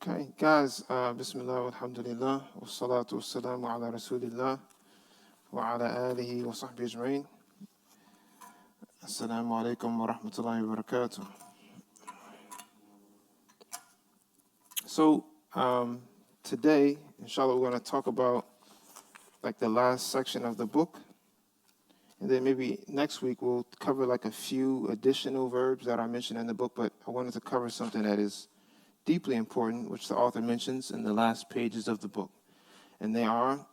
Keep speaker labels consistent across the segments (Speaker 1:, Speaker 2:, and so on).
Speaker 1: Okay, guys, Bismillah, alhamdulillah, wa salatu wa salamu ala rasulillah, wa ala alihi wa sahbihi ajma'in. Assalamu alaikum wa rahmatullahi wa barakatuh. So, today, inshallah, we're going to talk about like the last section of the book. And then maybe next week we'll cover like a few additional verbs that are mentioned in the book, but I wanted to cover something that is deeply important, which the author mentions in the last pages of the book. And they are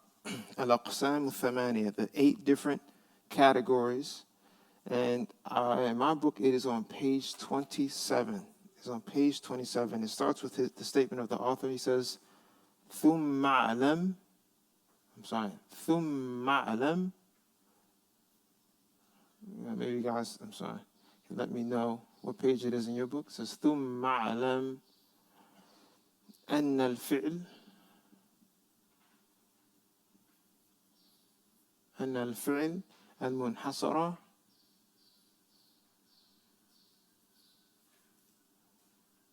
Speaker 1: al-aqsam al-thamaniya, the 8 different categories. And in my book, it is on page 27. It's on page 27. It starts with the statement of the author. He says, ثُمَّ عَلَمْ ثُمَّ عَلَمْ. Maybe you guys, can let me know what page it is in your book. It says, ثُمَّ عَلَمْ أن الفعل المنحصرة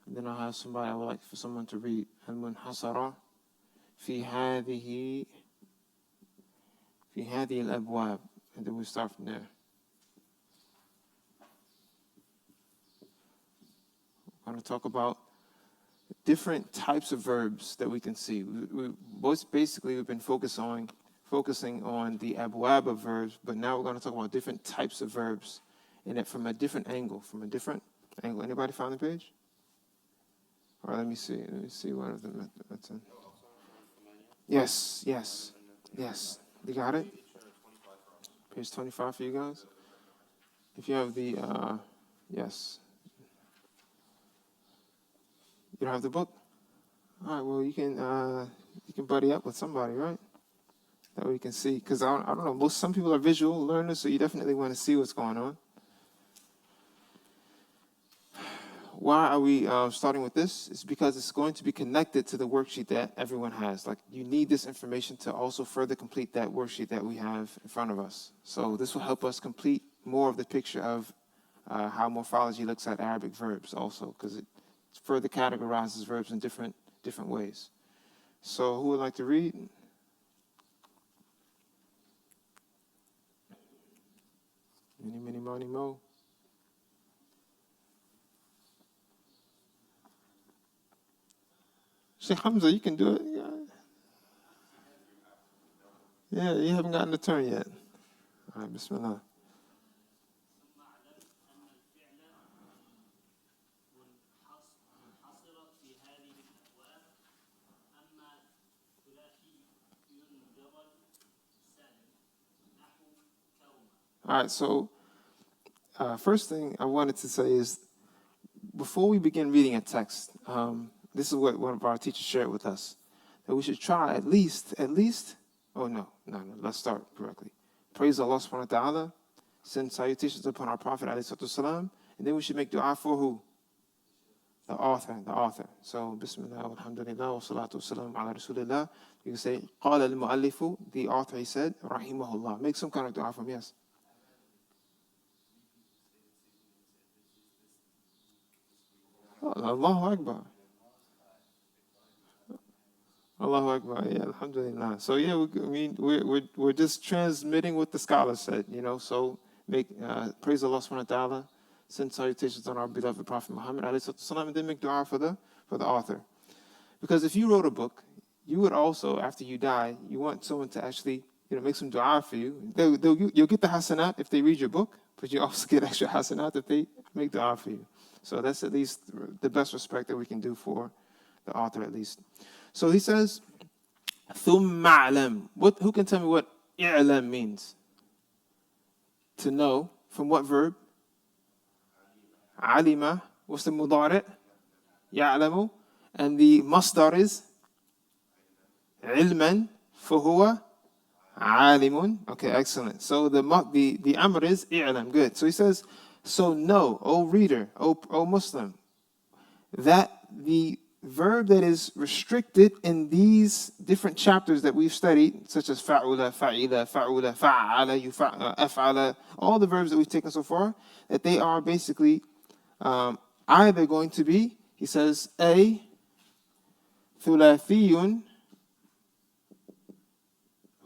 Speaker 1: and then I'll have somebody, I would like for someone to read المنحصرة في هذه الأبواب, and then we start from there. We're going to talk about different types of verbs that we can see. We've been focusing on the abwab of verbs, but now we're going to talk about different types of verbs, and it from a different angle. Anybody found the page? All right, let me see one of them. Yes. You got it? Page 25 for you guys. If you have the, yes. You don't have the book? All right, well, you can buddy up with somebody, right? That way you can see. Because I don't know, some people are visual learners, so you definitely want to see what's going on. Why are we starting with this? It's because it's going to be connected to the worksheet that everyone has. Like, you need this information to also further complete that worksheet that we have in front of us. So this will help us complete more of the picture of how morphology looks at Arabic verbs also, because it further categorizes verbs in different ways. So who would like to read? Many, mo. Sheikh Hamza, you can do it. Yeah, you haven't gotten the turn yet. All right, Bismillah. All right, so first thing I wanted to say is, before we begin reading a text, this is what one of our teachers shared with us, that we should try at least, let's start correctly. Praise Allah subhanahu wa ta'ala, send salutations upon our Prophet alayhi salatu wasalam, and then we should make dua for who? The author. So, Bismillah, alhamdulillah, wa salatu wa salam ala rasulillah. You can say, قال المؤلف, the author, he said, rahimahullah. Make some kind of dua for him, yes. Allahu Akbar. Allahu Akbar. Yeah, alhamdulillah. So yeah, we're just transmitting what the scholar said, so make praise Allah subhanahu wa ta'ala, send salutations on our beloved Prophet Muhammad and then make dua for the author. Because if you wrote a book, you would also, after you die, you want someone to actually make some dua for you. You'll get the hasanat if they read your book, but you also get extra hasanat if they make dua for you. So that's at least the best respect that we can do for the author, at least. So he says, ثُمَّ عَلَمْ. Who can tell me what i'lam means? To know. From what verb? Alima. What's the mudari'? Ya'lamu. And the masdar is? Ilman. فَهُوَ عَالِمٌ. Okay, excellent. So the amr is i'lam. Good. So he says, so know, O reader, O Muslim, that the verb that is restricted in these different chapters that we've studied, such as fa'ula, fa'ila, fa'ala, af'ala, all the verbs that we've taken so far, that they are basically either going to be, he says, A, Thulathiyun.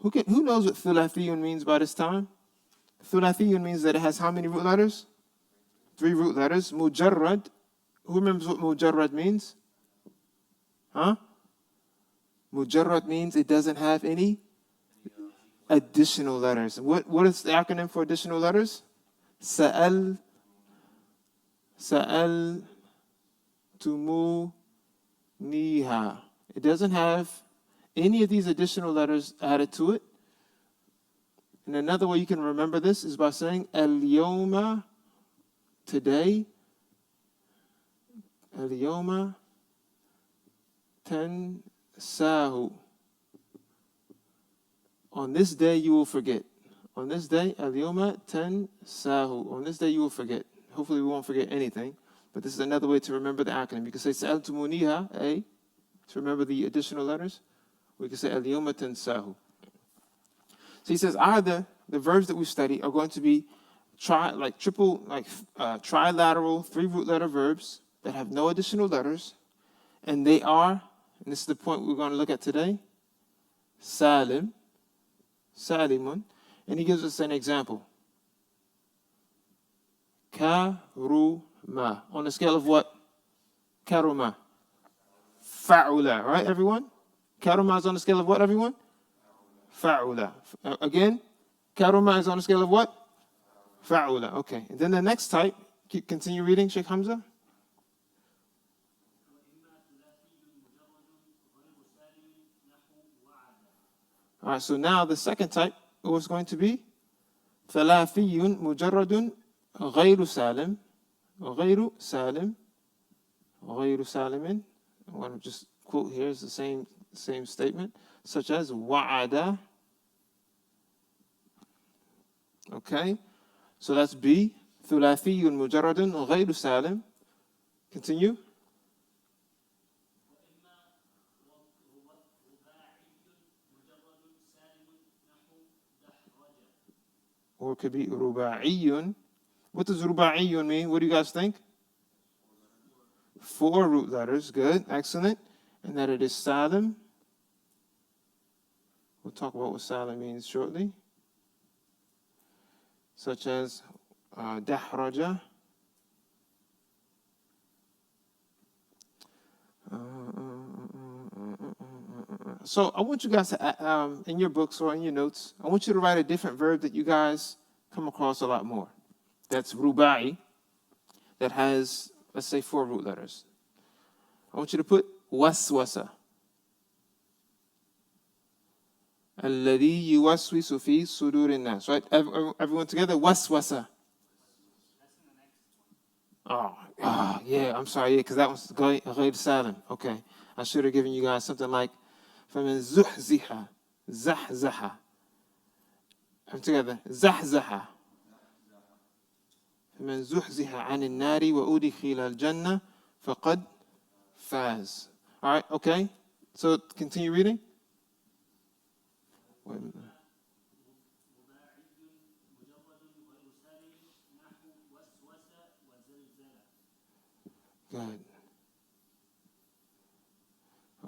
Speaker 1: Who knows what thulathiyun means by this time? Thulathiyun means that it has how many root letters? 3 root letters. Mujarrad. Who remembers what mujarrad means? Huh? Mujarrad means it doesn't have any additional letters. What is the acronym for additional letters? Sa'al tumu niha. It doesn't have any of these additional letters added to it. And another way you can remember this is by saying al-yawma, today. Al-yawma tansahu. On this day you will forget. On this day, al-yawma tansahu. On this day you will forget. Hopefully we won't forget anything. But this is another way to remember the acronym. You can say sa'altumuniha, A, to remember the additional letters. We can say al-yawma tansahu. So he says either the verbs that we study are going to be trilateral 3 root letter verbs that have no additional letters, and they are, and this is the point we're going to look at today, salim, salimun, and he gives us an example. Karuma. On the scale of what? Karuma. Fa'ula, right, everyone? Karuma is on the scale of what, everyone? Fa'ula. Again, karuma is on the scale of what? Fa'ula. Okay. And then the next type, continue reading, Sheikh Hamza. All right, so now the second type was going to be ثلاثي مجرد غير سالم غير سالم غير سالم. I want to just quote here is the same statement, such as wa'ada. Okay, so that's B. ثلاثي مجرد غير سالم. Continue. Or it could be رباعي. What does رباعي mean? What do you guys think? 4 root letters. Good, excellent. And that it is salim. We'll talk about what salim means shortly. Such as dahraja. So I want you guys to, in your books or in your notes, I want you to write a different verb that you guys come across a lot more. That's rubai, that has, let's say, 4 root letters. I want you to put waswasa. الذي يوسوس في صدور الناس. Right? Everyone together, waswasa. Oh, yeah, I'm sorry, because that one's غير سالم. Okay, I should have given you guys something like فمن زحزح زحزح. I'm together, زحزح. فمن زحزح عن النار وأدخل الجنة فقد فاز. All right, okay. So continue reading. Wait a minute. Good.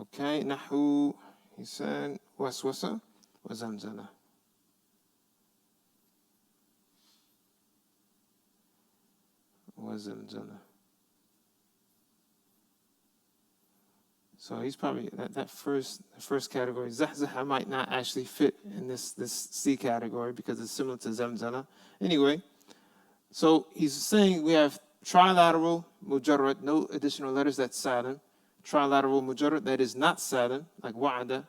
Speaker 1: Okay, نحو, he said, وسوسة وزلزلة. وزلزلة. So he's probably, that first category, زحزح might not actually fit in this C category because it's similar to زلزلة. Anyway, so he's saying we have trilateral mujarrad, no additional letters, that's salim. Trilateral mujarrad, that is not salim, like wa'ada.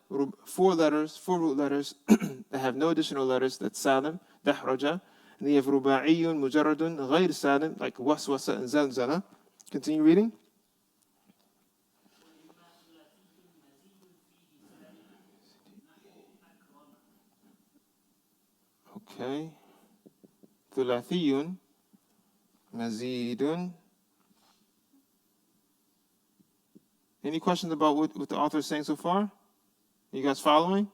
Speaker 1: 4 letters, 4 root letters that have no additional letters, that's salim, dahraja. And then you have ruba'iyun mujarradun ghayr salim, like waswasa and zalzala. Continue reading. Okay. ثلاثي مزيد. Any questions about what the author is saying so far? You guys following?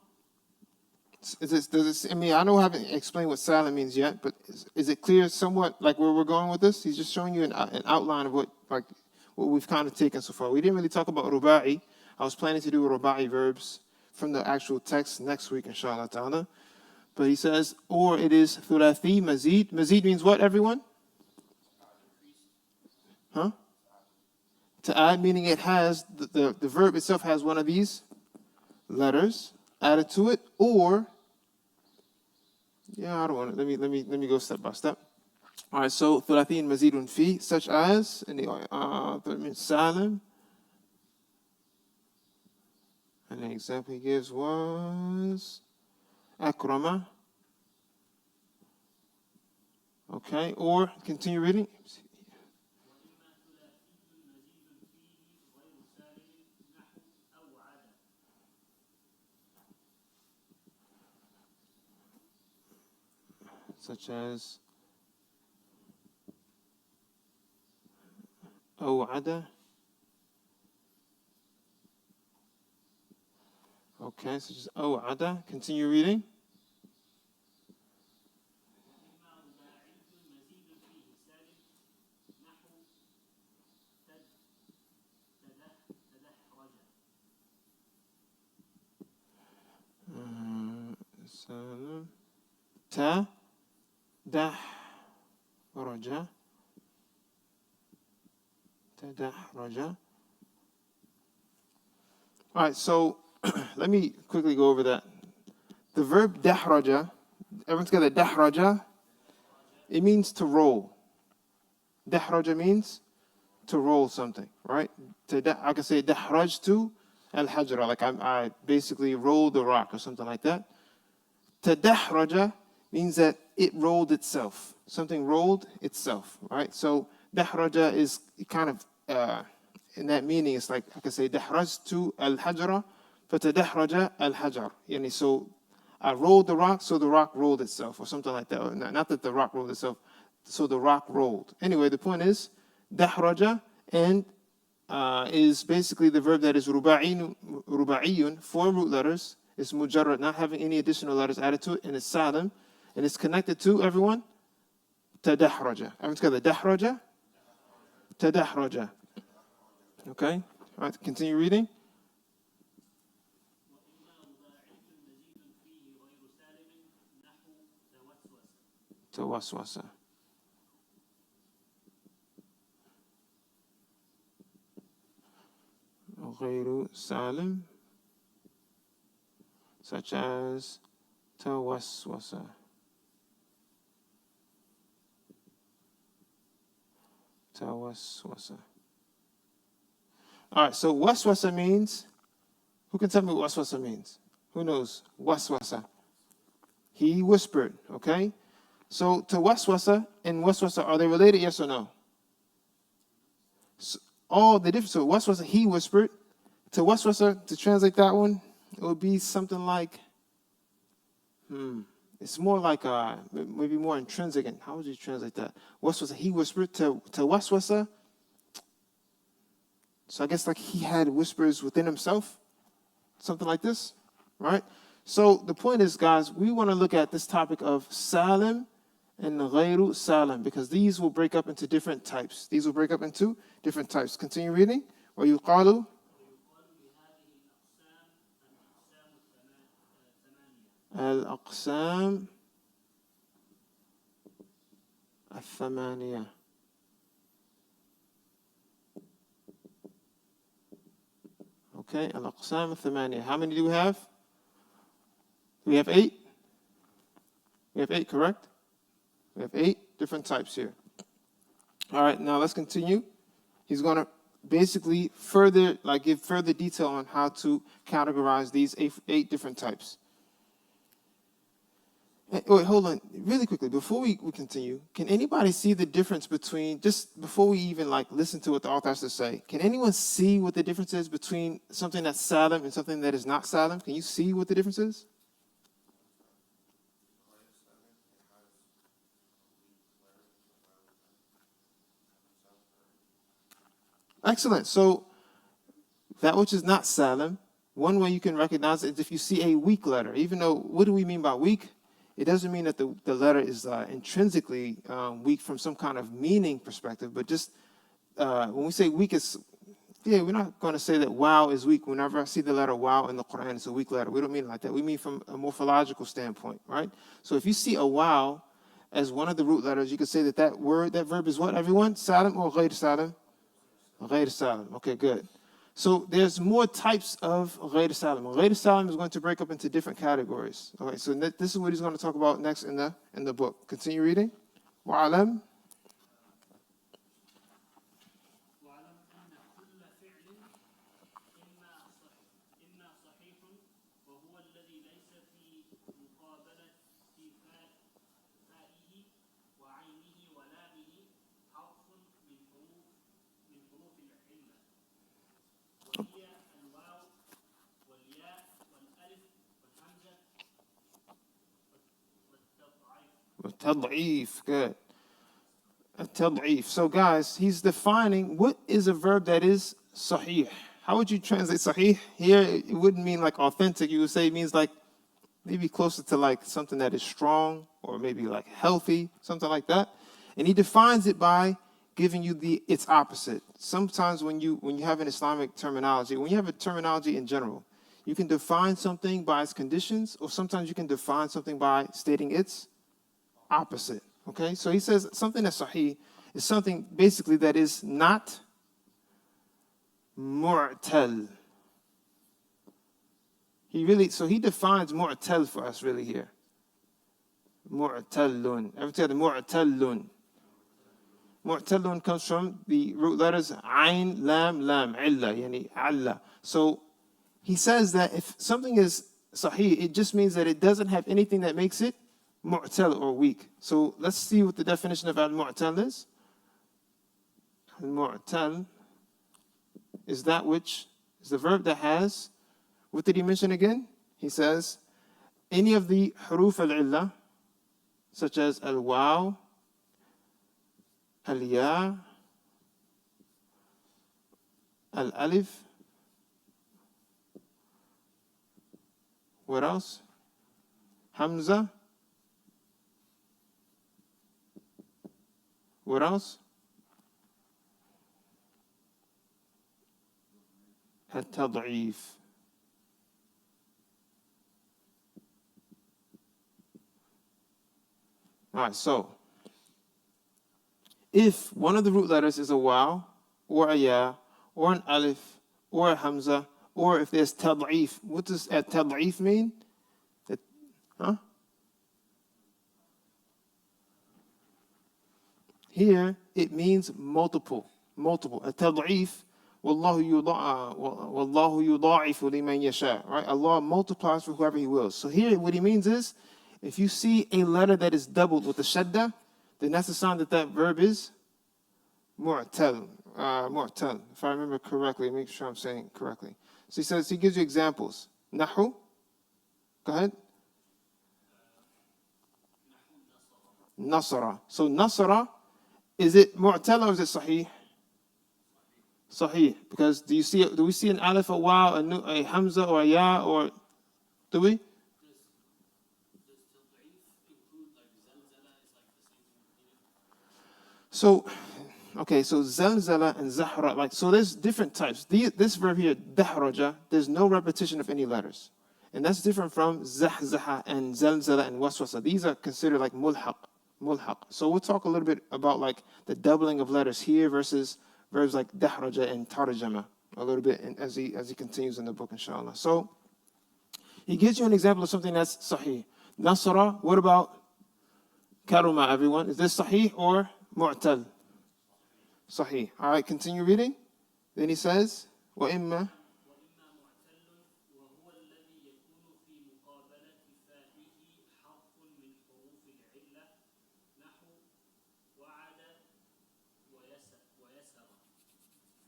Speaker 1: I mean, I know I haven't explained what silent means yet, but is it clear somewhat like where we're going with this? He's just showing you an outline of what we've kind of taken so far. We didn't really talk about ruba'i. I was planning to do ruba'i verbs from the actual text next week, inshallah ta'ala. But he says, or it is thulathi mazid. Mazid means what, everyone? Huh? To add, meaning it has, the verb itself has one of these letters added to it, or, yeah, I don't want it. Let me go step by step. All right, so thulathi mazidun fi, such as, in the salim. And the example he gives was akrama. Okay, or continue reading. Such as aw'ada. Okay, such as aw'ada. Continue reading. Ta dah raja. Ta dah raja. All right, so let me quickly go over that. The verb dahraja, everyone together, dahraja, it means to roll. Dahraja means to roll something, right? I can say dahrajtu al-hajra, like I basically rolled the rock or something like that. Tadahraja means that it rolled itself. Something rolled itself, right? So dahraja is kind of, in that meaning, it's like I can say dahrajtu al-hajra, fatadahraja al-hajar. So I rolled the rock, so the rock rolled itself, or something like that. Or not that the rock rolled itself, so the rock rolled. Anyway, the point is, dahraja and is basically the verb that is ruba'iyun, 4 root letters. It's mujarrad, not having any additional letters added to it, and it's salim, and it's connected to, everyone, tadahraja. Everyone together, dahraja, tadahraja. Okay, all right, continue reading. Tawaswasa. غير سالم, such as tawaswasa. Tawaswasa. All right, so waswasa means, who can tell me what waswasa means? Who knows? Waswasa. He whispered, okay? So tawaswasa and waswasa, are they related, yes or no? So, all the difference. So waswasa, he whispered. To waswasa, to translate that one, it would be something like, it's more like maybe more intrinsic. And how would you translate that? Waswasa, he whispered. To waswasa, so I guess like he had whispers within himself, something like this, right? So the point is, guys, we want to look at this topic of salim and ghayru salim, because these will break up into different types. These will break up into different types. Continue reading. وَيُقَالُ الأقسام الثمانية. Okay, الأقسام الثمانية. How many do we have? We have 8. We have 8, correct? We have 8 different types here. All right, now let's continue. He's going to basically give further detail on how to categorize these 8 different types. Wait, hold on, really quickly, before we continue, can anybody see the difference between, just before we even listen to what the author has to say, can anyone see what the difference is between something that's salim and something that is not salim? Can you see what the difference is? Excellent. So that which is not salim, one way you can recognize it is if you see a weak letter. Even though, what do we mean by weak? It doesn't mean that the letter is intrinsically weak from some kind of meaning perspective, but just when we say weak, it's yeah, we're not going to say that wow is weak. Whenever I see the letter wow in the Quran, it's a weak letter. We don't mean it like that. We mean from a morphological standpoint, right? So if you see a wow as one of the root letters, you could say that that word, that verb is what, everyone? Salim or ghayr salim? Ghayr salim. Okay, good. So there's more types of ghayr salim. Ghayr salim is going to break up into different categories. Okay, so this is what he's going to talk about next in the book. Continue reading. Wa'alam. Tad'if, good. Tad'if. So guys, he's defining what is a verb that is sahih. How would you translate sahih? Here, it wouldn't mean like authentic. You would say it means like maybe closer to like something that is strong or maybe like healthy, something like that. And he defines it by giving you its opposite. Sometimes when you have an Islamic terminology, when you have a terminology in general, you can define something by its conditions, or sometimes you can define something by stating its opposite. Okay, so he says something that's sahih is something basically that is not mu'tal. He defines mu'tal for us really here. Mu'talun. Every time mu'talun. Mu'talun comes from the root letters ayn, lam, lam, illa, yani alla. So he says that if something is sahih, it just means that it doesn't have anything that makes it mu'tal or weak. So let's see what the definition of al-mu'tal is. Al-mu'tal is that which is the verb that has, what did he mention again? He says, any of the huruf al-illah, such as al-waw, al-ya, al-alif, what else? Hamza. What else? At-tad'if. All right, so if one of the root letters is a waw, or a ya, or an alif, or a hamza, or if there's tad'if, what does at-tad'if mean? Huh? Here, it means multiple. At-tad'if, wallahu yudha'ifu liman yasha. Right? Allah multiplies for whoever He wills. So here, what He means is, if you see a letter that is doubled with a shadda, then that's a sign that that verb is mu'tal. Mu'tal. If I remember correctly, make sure I'm saying correctly. So he gives you examples. Nahu. Go ahead. Nasara. So nasara, is it mu'tal or is it sahih? Sahih. Because do we see an alif, a waw, a hamza, or a ya, or do we? So, okay, so zalzala and zahra, like, so there's different types. This verb here, dahraja, there's no repetition of any letters. And that's different from zahzaha and zalzala and waswasa. These are considered like mulhaq. So we'll talk a little bit about like the doubling of letters here versus verbs like dahraja and tarjama a little bit as he continues in the book, inshallah. So he gives you an example of something that's sahih. Nasara, what about karuma, everyone? Is this sahih or mu'tal? Sahih. All right, continue reading. Then he says, وَإِمَّا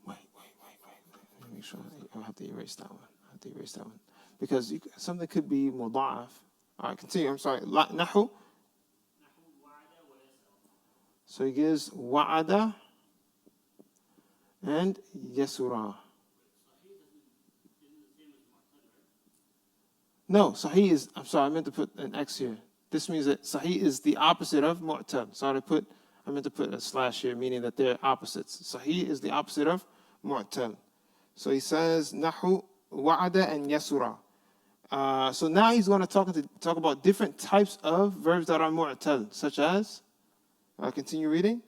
Speaker 1: Wait. Let me make sure. I'll have to erase that one. Because something could be muda'af. All right, continue. I'm sorry. Nahu. So he gives wa'ada and yasura. No, sahih is, I'm sorry, I meant to put an X here. This means that sahih is the opposite of mu'tal. So I meant to put a slash here, meaning that they're opposites. Sahih is the opposite of mu'tal. So he says nahu, wa'ada, and yasura. So now he's going to talk about different types of verbs that are mu'tal, such as, continue reading.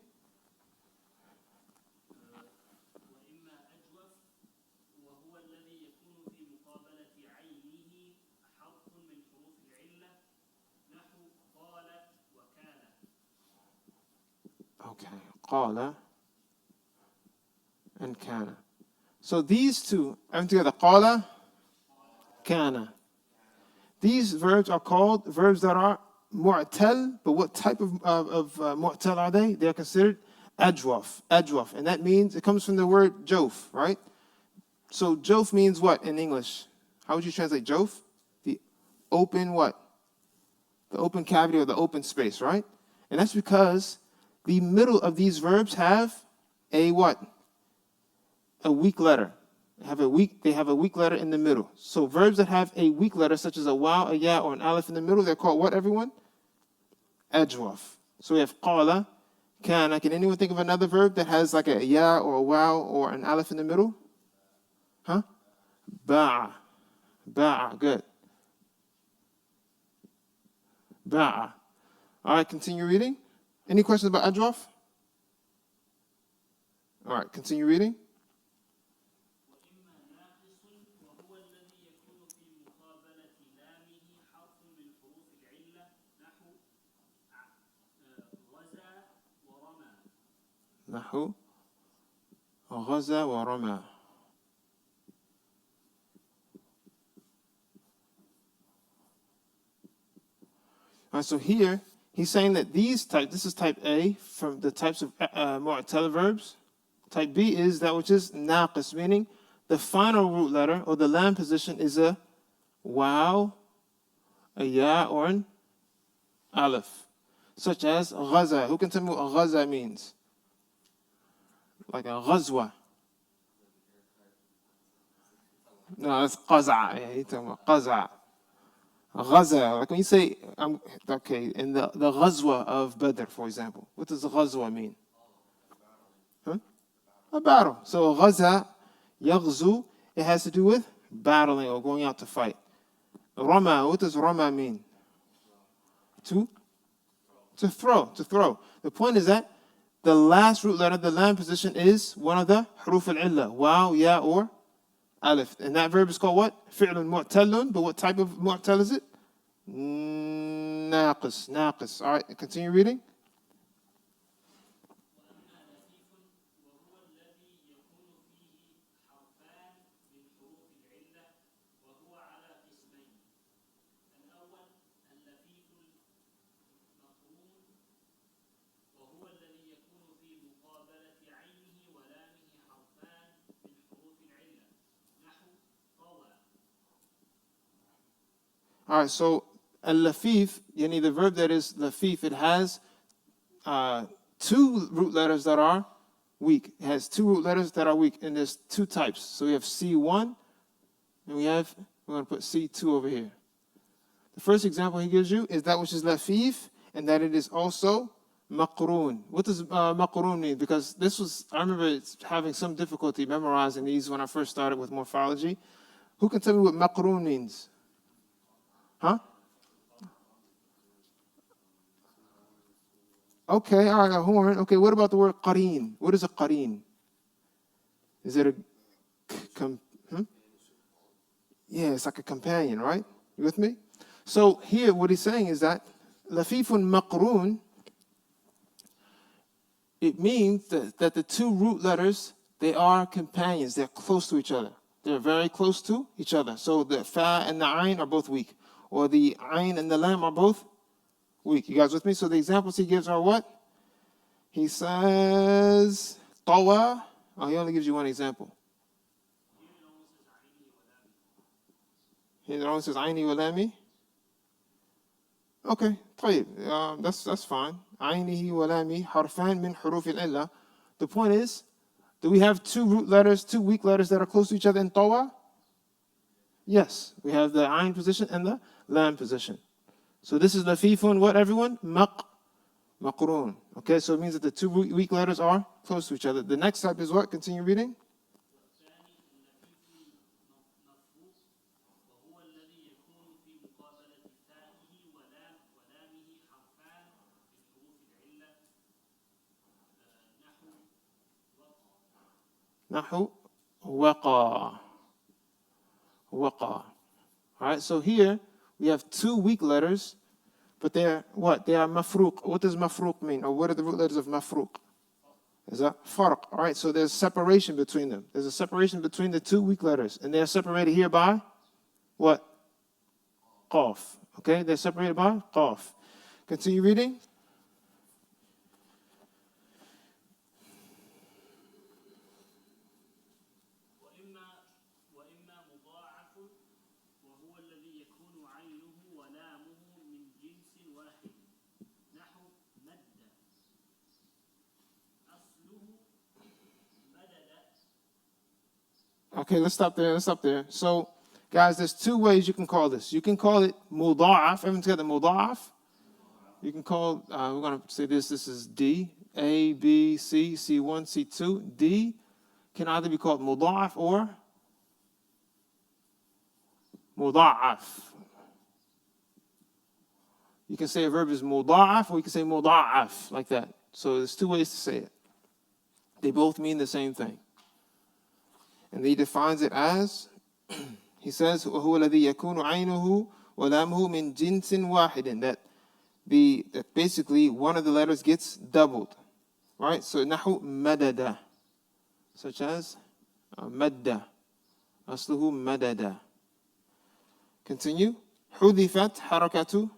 Speaker 1: Okay, qala and kana. So these two, everything together, qala, kana. These verbs are called verbs that are mu'tal, but what type of mu'tal are they? They are considered ajwaf, and that means, it comes from the word jof, right? So jof means what in English? How would you translate jof? The open what? The open cavity or the open space, right? And that's because the middle of these verbs have a what? A weak letter. They have a weak letter in the middle. So verbs that have a weak letter, such as a waw, a ya, or an alif in the middle, they're called what, everyone? Ajwaf. So we have qala, kana. Can anyone think of another verb that has like a ya or a waw or an alif in the middle? Huh? Ba'a. Ba'a. Good. Ba'a. All right, continue reading. Any questions about ajwaf? All right, continue reading. نحو غزا ورمى. Alright, so here he's saying that this is type A from the types of mu'tal verbs. Type B is that which is naqis, meaning the final root letter or the lam position is a waw, a ya, or an alif, such as ghaza. Who can tell me what ghaza means? Like a ghazwa. No, it's qaza. Yeah, you're talking about qaza. Ghaza. Like when you say, okay, in the ghazwa of Badr, for example, what does ghazwa mean? Huh? A battle. So ghaza, yaghzu, it has to do with battling or going out to fight. Rama, what does rama mean? To throw. The point is that the last root letter, the lam position, is one of the huruf al-illa, waw, ya, or alif. And that verb is called what? Fi'lun mu'talun. But what type of mu'tal is it? Naqis. All right, continue reading. All right, so al-lafif, yani the verb that is lafif, it has two root letters that are weak. It has two root letters that are weak, and there's two types. So we have C1, and we're going to put C2 over here. The first example he gives you is that which is lafif, and that it is also maqroon. What does maqroon mean? Because I remember having some difficulty memorizing these when I first started with morphology. Who can tell me what maqroon means? Huh? Okay, all right, a horn. Okay, what about the word qareen? What is a qareen? Is it Yeah, it's like a companion, right? You with me? So here, what he's saying is that lafifun maqroon, it means that the two root letters, they are companions. They're close to each other. They're very close to each other. So the fa and the ayn are both weak. Or the ayn and the lam are both weak. You guys with me? So the examples he gives are what? He says, tawa. Oh, he only gives you one example. He only says, ayni wa lami. Okay, طيب. That's fine. Aynihi wa lami harfan min huruf al-illa. The point is, do we have two root letters, two weak letters that are close to each other in tawa? Yes, we have the ayn position and the lam position. So this is lafifun, what everyone? Maqroon. Okay, so it means that the two weak letters are close to each other. The next type is what? Continue reading. Nahu waqa. Waqa. All right, so here we have two weak letters, but they're what? They are mafruq. What does mafruq mean? Or what are the root letters of mafruq? Is that farq? All right, so there's separation between them. There's a separation between the two weak letters, and they're separated here by what? Qaf. Okay, they're separated by qaf. Continue reading. Okay, let's stop there. Let's stop there. So, guys, there's two ways you can call this. You can call it muda'af. Everyone's got the muda'af. You can call, we're going to say this. This is D, A, B, C, C1, C2. D can either be called muda'af or muda'af. You can say a verb is muda'af or you can say muda'af, like that. So there's two ways to say it. They both mean the same thing. And he defines it as, he says, وَهُوَ الَّذِي يَكُونُ عَيْنُهُ وَلَامُهُ مِنْ جِنْسٍ وَاحِدٍ. That basically one of the letters gets doubled. Right? So, نَحُ مَدَدَ. Such as, مَدَّ. أصله مَدَدَ. Continue. حُذِفَتْ حَرَكَةُ.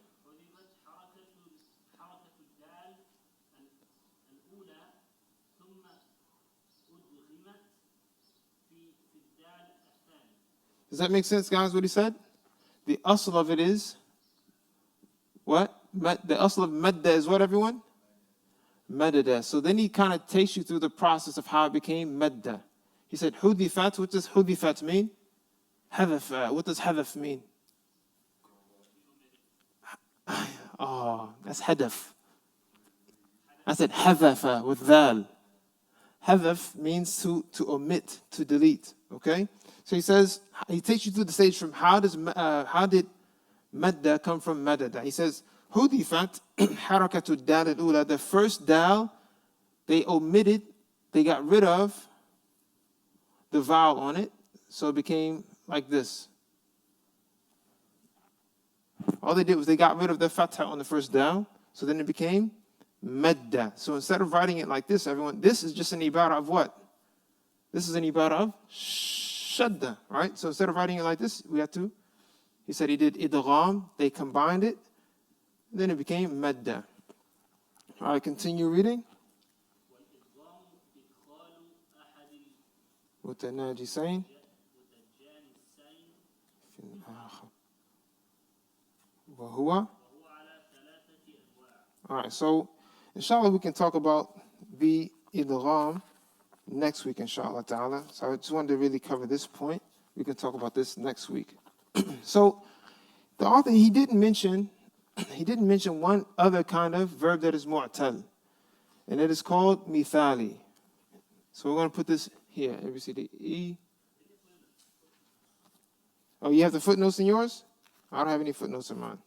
Speaker 1: Does that make sense, guys, what he said? The asl of it is what? The asl of madda is what, everyone? Madada. So then he kind of takes you through the process of how it became madda. He said, hudifat. What does hudifat mean? Hadaf. What does hadaf mean? Oh, that's hadaf. I said hadafa with dal. Hadaf means to omit, to delete. Okay? So he says, he takes you through the stage from how did madda come from madada? He says, hudifat harakatu dal al-ula. The first dal, they omitted, they got rid of the vowel on it, so it became like this. All they did was they got rid of the fatha on the first dal, so then it became madda. So instead of writing it like this, everyone, this is just an ibarah of what? This is an ibarah of shadda, right? So instead of writing it like this, we have to, he said he did idgham, they combined it, then it became madda. All right, continue reading. متناجسين في الآخر وهو. All right, so inshallah we can talk about the idgham next week, inshallah ta'ala. So I just wanted to really cover this point. We can talk about this next week. So the author, he didn't mention one other kind of verb that is mu'tal, and it is called mithali. So we're going to put this here. A, B, C, D, E. Oh, you have the footnotes in yours? I don't have any footnotes in mine.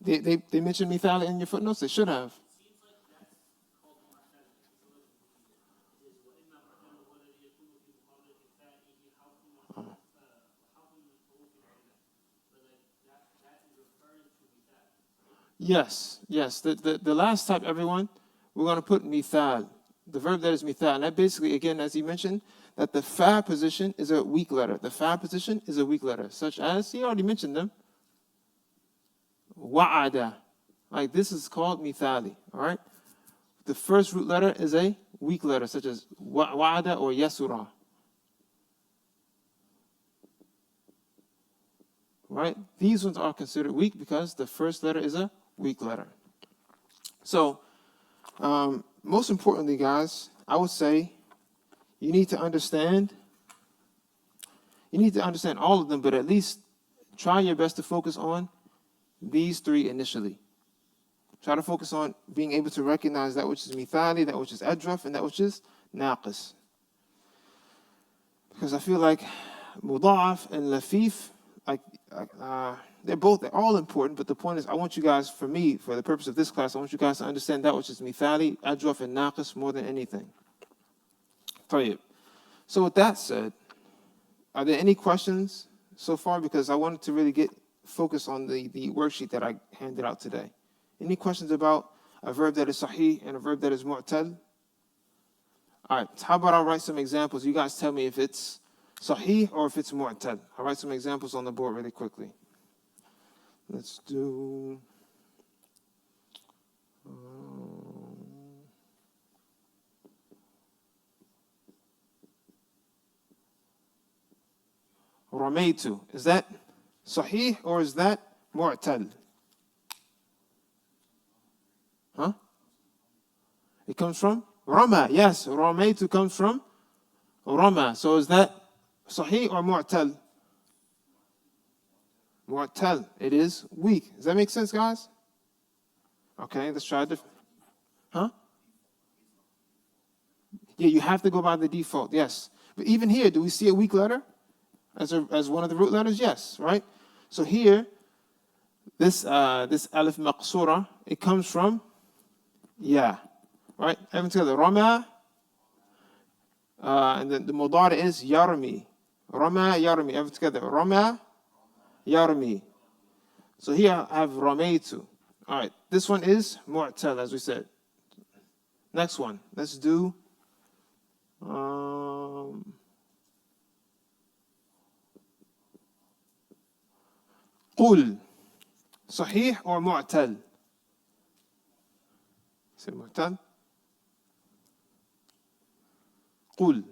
Speaker 1: They mentioned mithali in your footnotes? They should have. Yes. The last type, everyone, we're going to put mithal, the verb that is mithal. And that basically, again, as he mentioned, that the fa position is a weak letter. The fa position is a weak letter, such as, he already mentioned them, wa'ada. Like this is called mithali, all right? The first root letter is a weak letter, such as wa'ada or yasura. Right? These ones are considered weak because the first letter is a weak letter. So, most importantly, guys, I would say you need to understand all of them, but at least try your best to focus on these three initially. Try to focus on being able to recognize that which is mithali, that which is adraf, and that which is naqis. Because I feel like muda'af and lafif, they're all important, but the point is I want you guys, for me, for the purpose of this class, I want you guys to understand that which is mithali, adraf, and naqis more than anything. طيب. So with that said, are there any questions so far? Because I wanted to really get focused on the worksheet that I handed out today. Any questions about a verb that is sahih and a verb that is mu'tal? All right, how about I write some examples? You guys tell me if it's sahih or if it's mu'tal. I'll write some examples on the board really quickly. Let's do... Ramaytu. Is that sahih or is that mu'tal? Huh? It comes from Rama. Yes, Ramaytu comes from Rama. So is that sahih or mu'tal? Mu'tal. It is weak. Does that make sense, guys? Okay, let's try it. Huh? Yeah, you have to go by the default. Yes. But even here, do we see a weak letter as one of the root letters? Yes, right? So here, this alif maqsura, it comes from yeah, right? Everyone together. Rama, and then the mudari is yarmi. Rama, yarmi. Everyone together. Rama, yarmi. So here I have ramaytu. All right, this one is mu'tal, as we said. Next one, let's do قل. صحيح or معتل? Is it معتل? قل.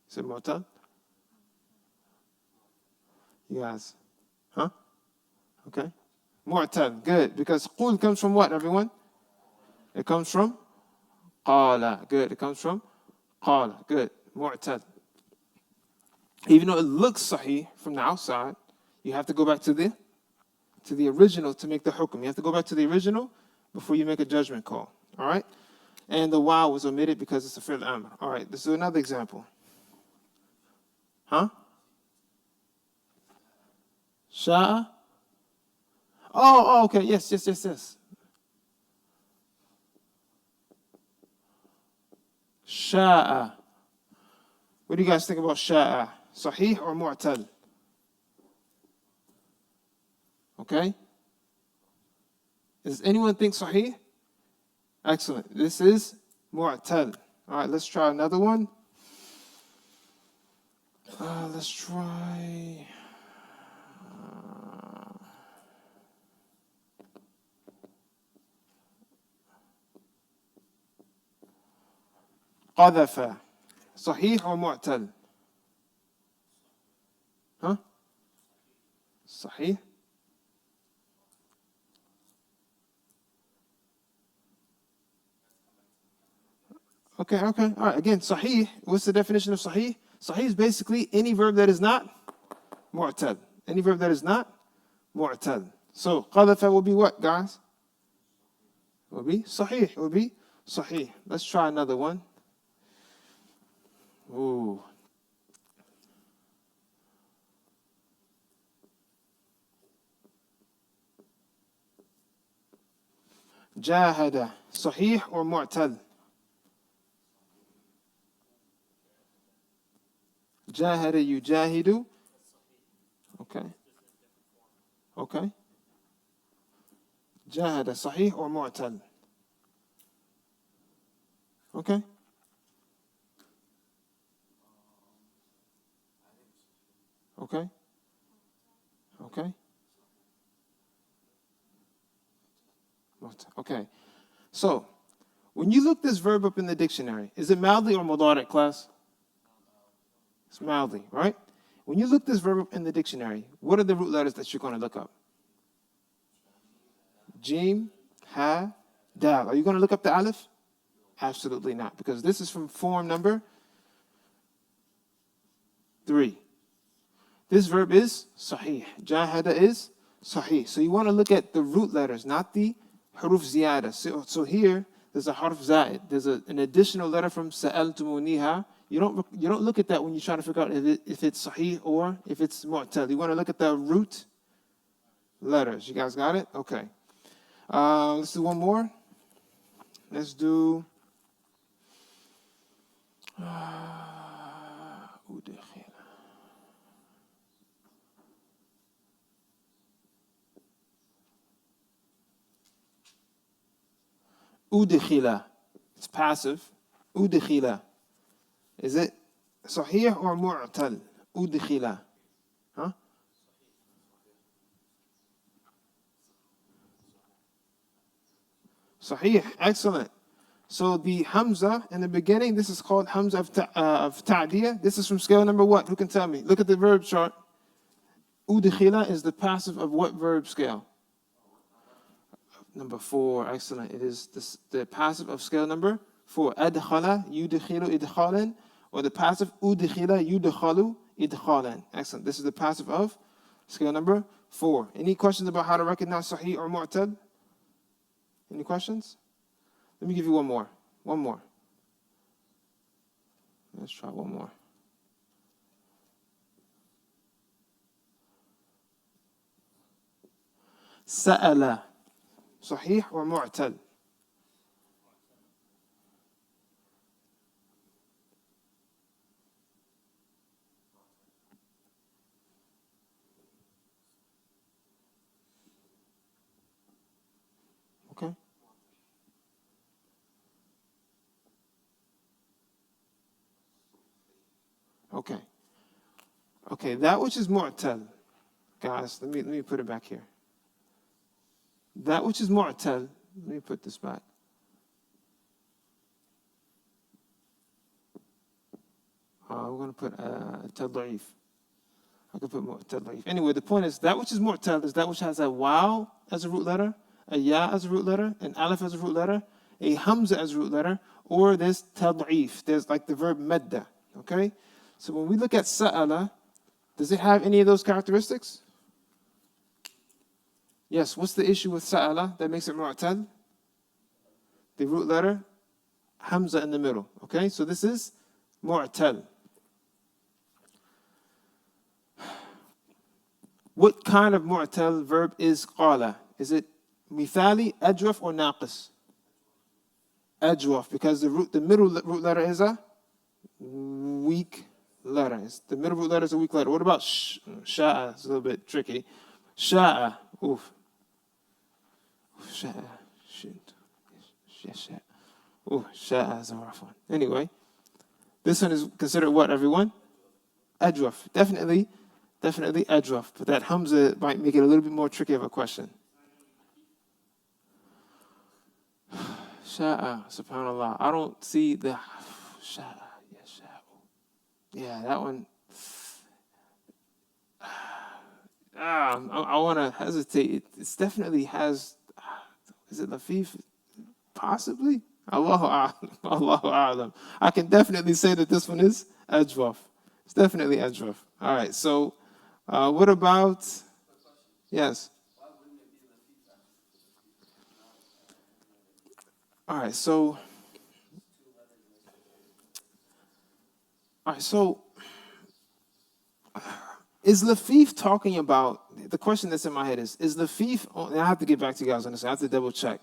Speaker 1: Is it معتل? You guys, huh? Okay. معتل, good. Because قل comes from what, everyone? It comes from قال. Good. It comes from قال. Good. معتل. Even though it looks sahih from the outside, you have to go back to the original to make the hukm. You have to go back to the original before you make a judgment call. All right? And the wow was omitted because it's a fi'l amr. All right, let's do another example. Huh? Sha'a? Oh, okay. Yes. Sha'a. What do you guys think about sha'a? Sahih or mu'tal? Okay. Does anyone think sahih? Excellent. This is mu'tal. All right, let's try another one. Let's try... قذف. صحيح or معتل? Huh? صحيح. Okay. All right. Again, sahih. What's the definition of sahih? Sahih is basically any verb that is not mu'tal. Any verb that is not mu'tal. So, qadhafa will be what, guys? Will be sahih. Will be sahih. Let's try another one. Ooh. Jahada. Sahih or mu'tal? Jahada yujahidu. Okay. Jahada. Sahih or mu'tal? Okay. Okay. So, when you look this verb up in the dictionary, is it mildly or mudari, class? It's mildly, right? When you look this verb up in the dictionary, what are the root letters that you're going to look up? Jim, ha, dal. Are you going to look up the alif? Absolutely not, because this is from form number 3. This verb is sahih. Jahada is sahih. So you want to look at the root letters, not the huruf ziyada. So here, there's a harf zaid. There's an additional letter from sa'altumuniha. You don't look at that when you're trying to figure out if it's sahih or if it's mu'tal. You want to look at the root letters. You guys got it? Okay. Let's do one more. Let's do أدخل. أدخل. It's passive. أدخل. Is it صحيح or معتل? أدخل. Huh? صحيح. Excellent. So the Hamza in the beginning, this is called Hamza of Ta'diyah. This is from scale number what? Who can tell me? Look at the verb chart. Udkhila is the passive of what verb scale? Number 4. Excellent. It is the passive of scale number 4. Adkhala, yudkhilu idkhalan. Or the passive udkhila, yudkhalu idkhalan. Excellent. This is the passive of scale number 4. Any questions about how to recognize Sahih or Mu'tad? Any questions? Let me give you one more. One more. Let's try one more. Sa'ala. Sahih or Mu'tal? Okay. Okay. Okay, that which is Mu'tal. Guys, let me put it back here. That which is Mu'tal, let me put this back. We're going to put Tad'if. I could put Tad'if. Anyway, the point is, that which is Mu'tal is that which has a Waw as a root letter, a Ya as a root letter, an Alif as a root letter, a Hamza as a root letter, or there's Tad'if. There's like the verb Madda. Okay? So when we look at Sa'ala, does it have any of those characteristics? Yes. What's the issue with Sa'ala that makes it Mu'tal? The root letter, Hamza in the middle. Okay? So this is Mu'tal. What kind of Mu'tal verb is Qala? Is it Mithali, Ajwaf, or Naqis? Ajwaf, because the middle root letter is a weak letter. The middle root letter is a weak letter. What about Sha'a? It's a little bit tricky. Sha'a. Oof. Sha'a. Sha'a. Ooh, Sha'a is a rough one. Anyway, this one is considered what, everyone? Ajwaf. Definitely Ajwaf. But that Hamza might make it a little bit more tricky of a question. Sha'a, subhanAllah. I don't see the Sha'a. Yeah, that one. I want to hesitate. It definitely has. Is it Lafif? Possibly. Allahu A'lam. I can definitely say that this one is Ajwaf. It's definitely Ajwaf. All right. So, what about? Yes. All right. So. Is Lafif talking about, the question that's in my head is Lafif, and I have to get back to you guys on this, I have to double check.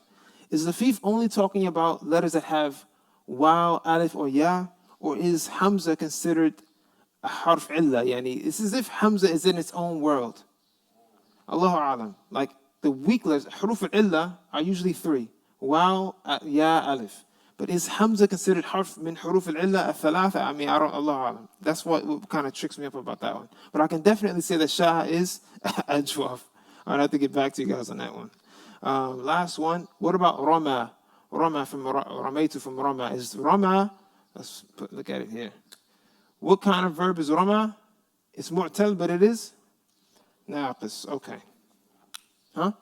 Speaker 1: Is Lafif only talking about letters that have Waw, Alif, or Ya? Or is Hamza considered a harf illa? Yani, it's as if Hamza is in its own world. Allahu A'lam. Like the weak letters, huruf illa are usually 3. Waw, Ya, Alif. But is Hamza considered harf min huruf al-illa al-thalatha? I mean, I don't, Allahu A'lam. That's what kind of tricks me up about that one. But I can definitely say that Sha'a is Ajwaf. I'd have to get back to you guys on that one. Last one. What about Rama? Rama from Ramaytu from Rama. Is Rama, look at it here. What kind of verb is Rama? It's Mu'tal, but it is Naqis. Okay. Huh?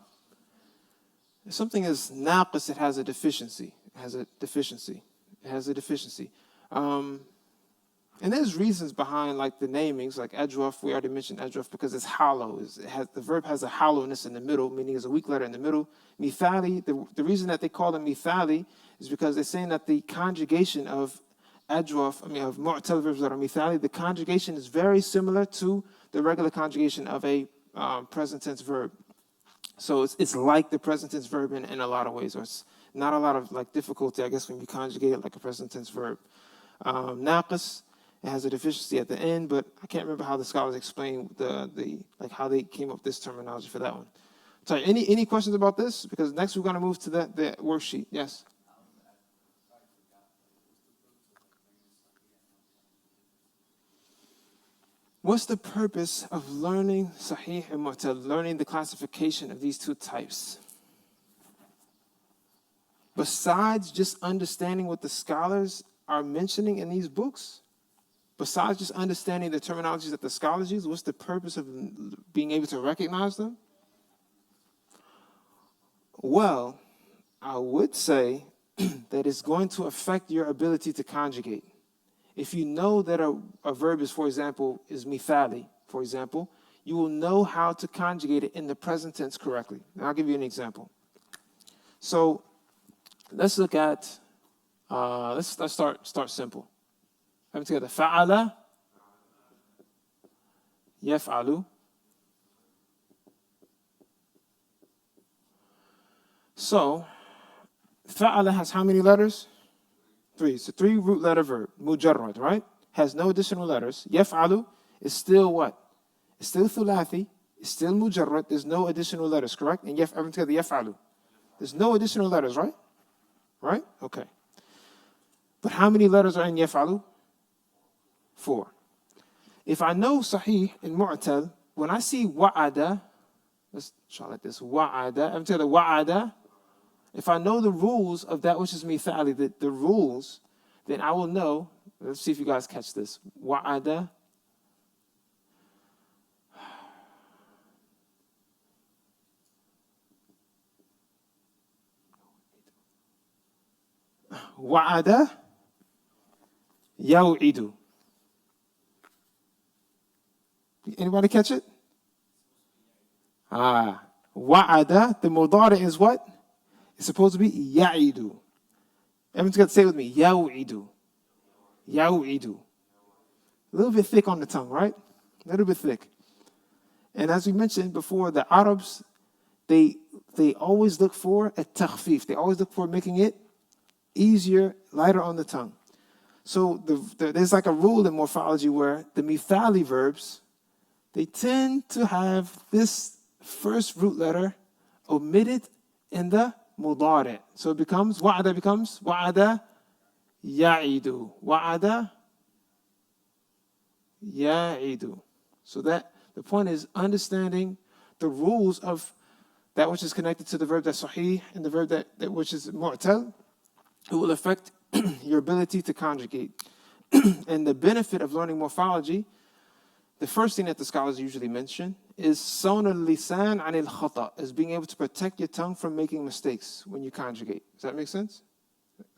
Speaker 1: If something is Naqis, it has a deficiency. It has a deficiency. And there's reasons behind like the namings, like Ajwaf. We already mentioned Ajwaf because it's hollow. The verb has a hollowness in the middle, meaning there's a weak letter in the middle. Mithali, the reason that they call them Mithali is because they're saying that the conjugation of Ajwaf, of Mu'tal verbs that are Mithali, the conjugation is very similar to the regular conjugation of a present tense verb. So it's like the present tense verb in a lot of ways, or it's not a lot of like difficulty, I guess, when you conjugate it like a present tense verb. naqis. It has a deficiency at the end, but I can't remember how the scholars explain like how they came up with this terminology for that one. So any questions about this? Because next we're going to move to the worksheet. Yes. What's the purpose of learning Sahih and Mu'tal, learning the classification of these two types? Besides just understanding what the scholars are mentioning in these books, besides just understanding the terminologies that the scholars use, what's the purpose of being able to recognize them? Well, I would say that it's going to affect your ability to conjugate. If you know that a verb is, for example, is mithali, for example, you will know how to conjugate it in the present tense correctly. And I'll give you an example. So let's look at, let's start simple. Have it together. Fa'ala, yaf'alu. So, fa'ala has how many letters? 3. It's a 3 root letter verb. Mujarrad, right? Has no additional letters. Yaf'alu is still what? It's still thulathi. It's still mujarrad. There's no additional letters, correct? And everything together, yaf'alu. There's no additional letters, right? Right? Okay. But how many letters are in yaf'alu? 4. If I know sahih and mu'tal, when I see wa'ada, let's try like this. Wa'ada. Everything together, wa'ada. If I know the rules of that which is mithali, the rules, then I will know. Let's see if you guys catch this. Wa'ada. Wa'ada. Yaw'idu. Anybody catch it? Wa'ada. The mudari is what? It's supposed to be ya'idu. Everyone's got to say it with me. Yaw'idu. Yaw'idu. A little bit thick on the tongue, right? A little bit thick. And as we mentioned before, the Arabs, they always look for a takhfif. They always look for making it easier, lighter on the tongue. So there's like a rule in morphology where the mithali verbs, they tend to have this first root letter omitted in the mudari. So it becomes wa'ada ya'idu. Wa'ada ya'idu. So that the point is understanding the rules of that which is connected to the verb that's sahih and the verb that which is mu'tal. It will affect your ability to conjugate. And the benefit of learning morphology, the first thing that the scholars usually mention is sawn al-lisan anil khata, is being able to protect your tongue from making mistakes when you conjugate. Does that make sense?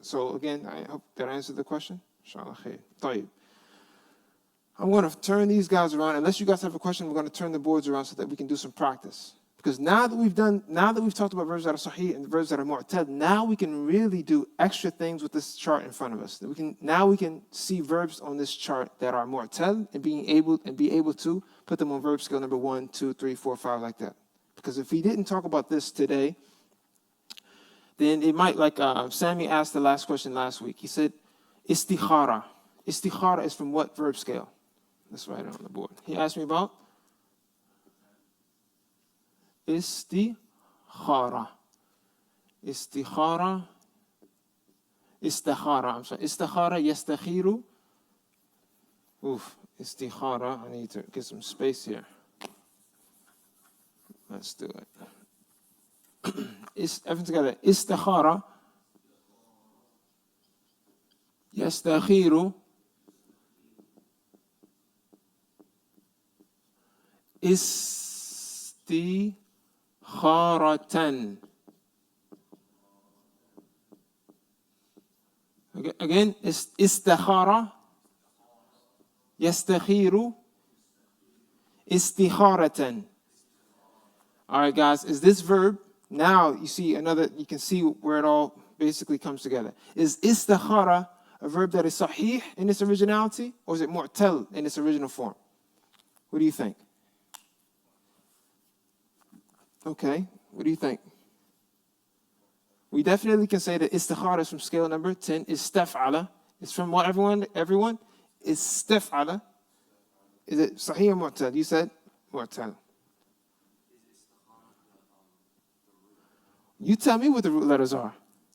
Speaker 1: So again, I hope that answered the question. Inshallah khair. Tayyib. I'm going to turn these guys around. Unless you guys have a question, we're going to turn the boards around so that we can do some practice. Because now that we've talked about verbs that are sahih and verbs that are mu'tal, now we can really do extra things with this chart in front of us. Now we can see verbs on this chart that are mu'tal and be able to put them on verb scale number 1, 2, 3, 4, 5, like that. Because if we didn't talk about this today, then it might, like Sammy asked the last question last week. He said, istikhara. Istikhara is from what verb scale? Let's write it on the board. He asked me about istikhara. Istikhara. Istikhara, yastakhiru. Istikhara. I need to get some space here. Let's do it. Everything together. Istikhara. Yastakhiru. Istikharatan. Again, istikhara, yastakhiru, istikharatan. All right, guys, is this verb, now you can see where it all basically comes together. Is istikhara a verb that is sahih in its originality, or is it mu'tal in its original form? What do you think? Okay, what do you think? We definitely can say that istikhara is from scale number 10, istaf'ala It's from what, everyone? Everyone? Istaf'ala. Is it sahih or mu'tal? You said mu'tal. You tell me what the root letters are.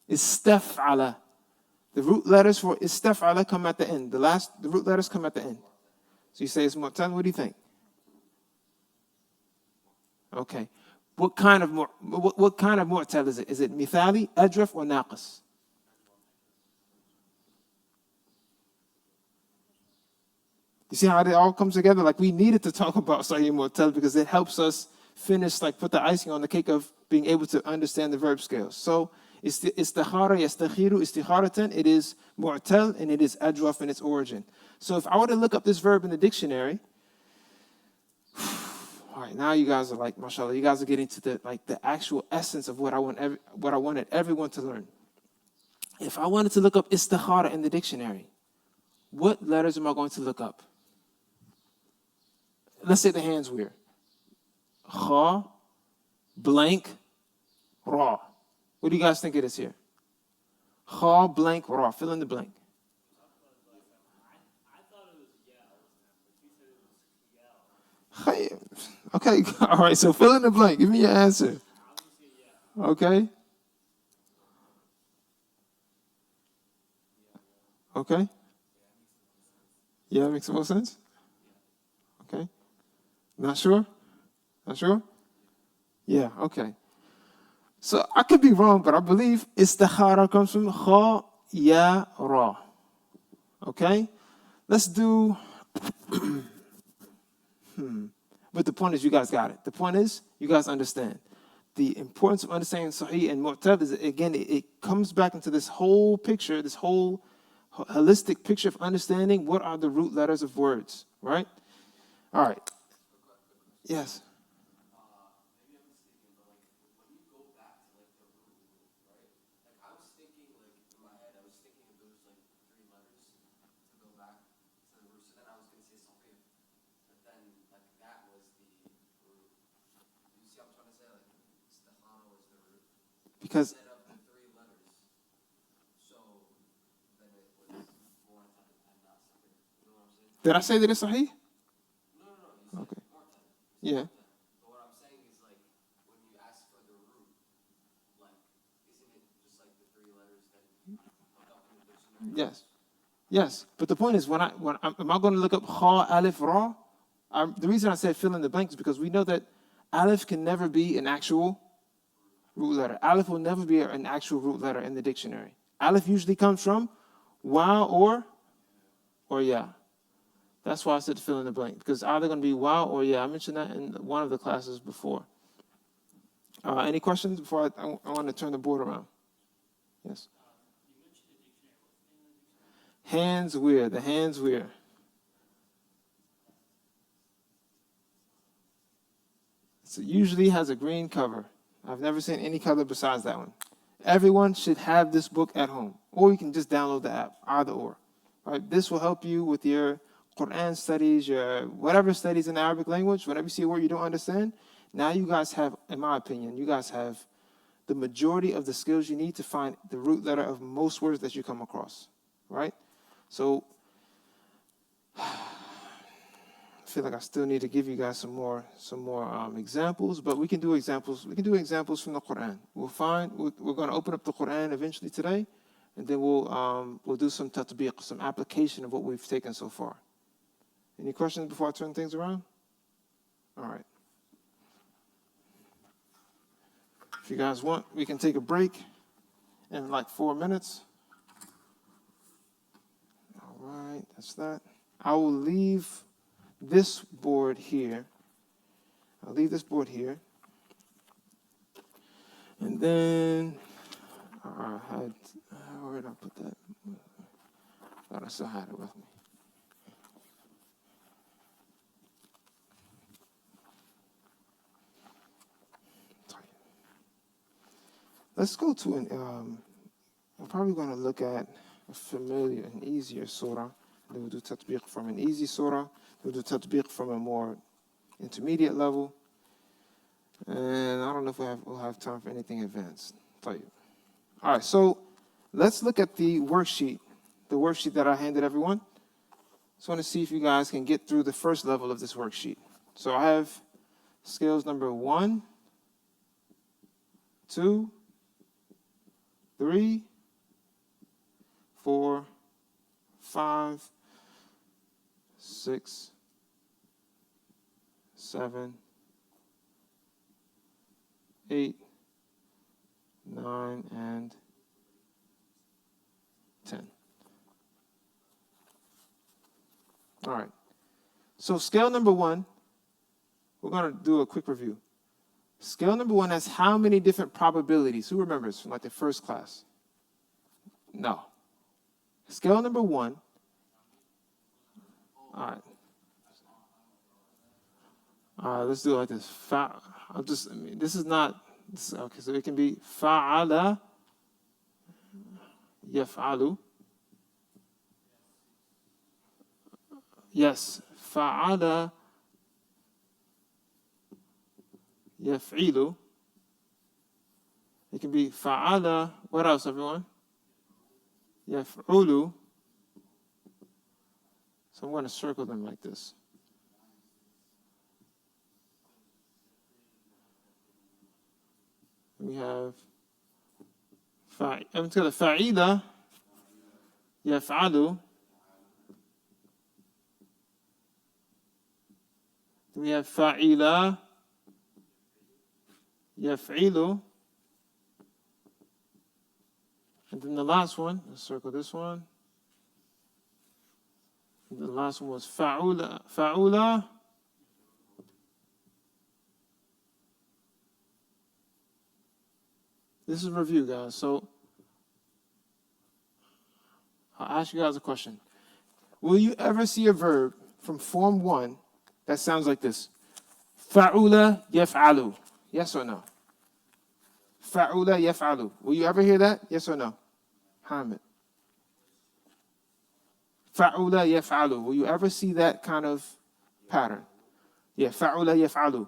Speaker 1: Istaf'ala. The root letters for istaf'ala come at the end. The root letters come at the end. So you say it's mu'tal. What do you think? Okay. What kind of mu'tal is it? Is it mithali, ajraf, or naqis? You see how it all comes together? Like, we needed to talk about Sahih Mu'tal because it helps us finish, like, put the icing on the cake of being able to understand the verb scales. So istikhara, yastakhiru, istikharatan, it is Mu'tal and it is ajraf in its origin. So if I were to look up this verb in the dictionary, all right, now you guys are like, mashallah, you guys are getting to the actual essence of what I wanted everyone to learn. If I wanted to look up istikhara in the dictionary, what letters am I going to look up? Let's say the hands weird. Kha, blank, ra. What do you guys think it is here? Kha, blank, ra. Fill in the blank. Okay, all right, so fill in the blank. Give me your answer. Okay. Okay. Yeah, makes more sense? Okay. Not sure? Not sure? Yeah, okay. So I could be wrong, but I believe istikhara comes from kha, ya, ra. Okay? Let's do... But the point is, you guys got it. The point is, you guys understand. The importance of understanding Sahih and Mu'tal is, again, it comes back into this whole picture, this whole holistic picture of understanding what are the root letters of words, right? All right. Yes.
Speaker 2: Maybe I'm mistaken, but like when you go back to like the root, right? Like I was thinking, like in my head, I was thinking if there was like 3 letters to go back to the root, so then I was gonna say something, but then like that was the root. You see what I'm trying to say? Like Stefano was the root.
Speaker 1: Because
Speaker 2: Instead of the 3 letters, so then it was more time and not something. You know what I'm saying?
Speaker 1: did I say that it's Sahih?
Speaker 2: No. You said
Speaker 1: Okay.
Speaker 2: more time.
Speaker 1: Yeah.
Speaker 2: But what I'm saying is, like, when you ask for the root, like, isn't it just like the 3 letters that you look up in the dictionary?
Speaker 1: Yes. Yes. But the point is, am I going to look up kha, alif, ra? The reason I said fill in the blank is because we know that alif can never be an actual root letter. Alif will never be an actual root letter in the dictionary. Alif usually comes from wa or ya. That's why I said fill in the blank, because it's either going to be wow or yeah. I mentioned that in one of the classes before. Any questions before I want to turn the board around? Yes.
Speaker 3: You mentioned the dictionary. What's the name of the dictionary?
Speaker 1: Hands weird. The hands weird. So usually has a green cover. I've never seen any color besides that one. Everyone should have this book at home, or you can just download the app, either or. Right? This will help you with your Quran studies, your whatever studies in the Arabic language. Whenever you see a word you don't understand, now you guys have, in my opinion, you guys have the majority of the skills you need to find the root letter of most words that you come across. Right? So I feel like I still need to give you guys some more examples, but we can do examples. We can do examples from the Quran. We're going to open up the Quran eventually today, and then we'll do some tatbiq, some application of what we've taken so far. Any questions before I turn things around? All right. If you guys want, we can take a break in like 4 minutes. All right, that's that. I will leave this board here. I'll leave this board here. And then, where did I put that? I thought I still had it with me. Let's go to I'm probably going to look at a familiar, an easier surah. Then we'll do tatbiq from an easy surah. We'll do tatbiq from a more intermediate level. And I don't know if we'll have time for anything advanced. All right, so let's look at the worksheet the worksheet that I handed everyone. Just want to see if you guys can get through the first level of this worksheet. So I have scales number 1, 2, 3, 4, 5, 6, 7, 8, 9, and 10. All right. So scale number 1, we're going to do a quick review. Scale number 1 has how many different probabilities? Who remembers from like the first class? No. Scale number 1. All right. Let's do it like this. This is not, okay, so it can be fa'ala, yaf'alu. Yes, fa'ala, yaf'ilu. It can be fa'ala, what else, everyone? Yaf'ulu. So I'm going to circle them like this. We have fa'ila, yaf'alu. We have fa'ila, yaf'ilu. And then the last one, let's circle this one. And the last one was fa'ula. This is a review, guys. So I'll ask you guys a question. Will you ever see a verb from form 1 that sounds like this? Fa'ula yaf'alu. Yes or no? Fa'ula yaf'alu. Will you ever hear that? Yes or no? Hamid. Fa'ula yaf'alu. Will you ever see that kind of pattern? Yeah, fa'ula yaf'alu.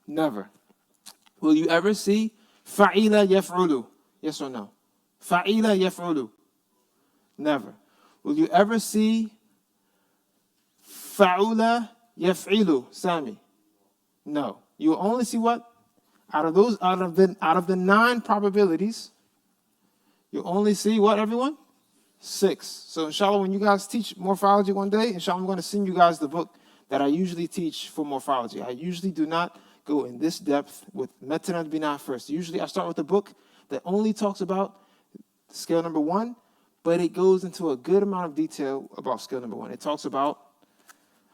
Speaker 1: Never. Will you ever see fa'ila yaf'ulu? Yes or no? Fa'ila yaf'ulu. Never. Will you ever see fa'ula yaf'ilu? Sami? No. You will only see what? Out of the 9 probabilities, you only see what, everyone? 6. So inshallah, when you guys teach morphology one day, inshallah, I'm going to send you guys the book that I usually teach for morphology. I usually do not go in this depth with Matan al-Bina first. Usually I start with a book that only talks about scale number 1, but it goes into a good amount of detail about scale number 1. It talks about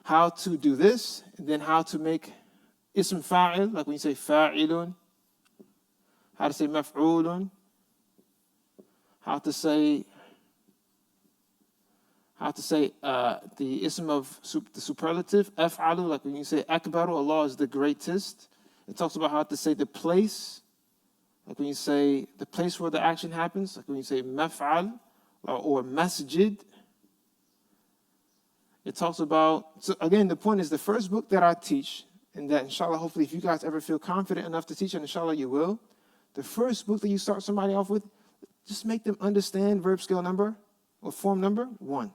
Speaker 1: how to do this, and then how to make ism fa'il, like when you say fa'ilun, how to say maf'ulun, how to say the ism of the superlative, af'alu, like when you say akbaru, Allah is the greatest. It talks about how to say the place, like when you say the place where the action happens, like when you say maf'al or masjid. It talks about, so again, the point is the first book that I teach, and that inshallah, hopefully, if you guys ever feel confident enough to teach, and inshallah you will, the first book that you start somebody off with, just make them understand verb scale number or form number 1.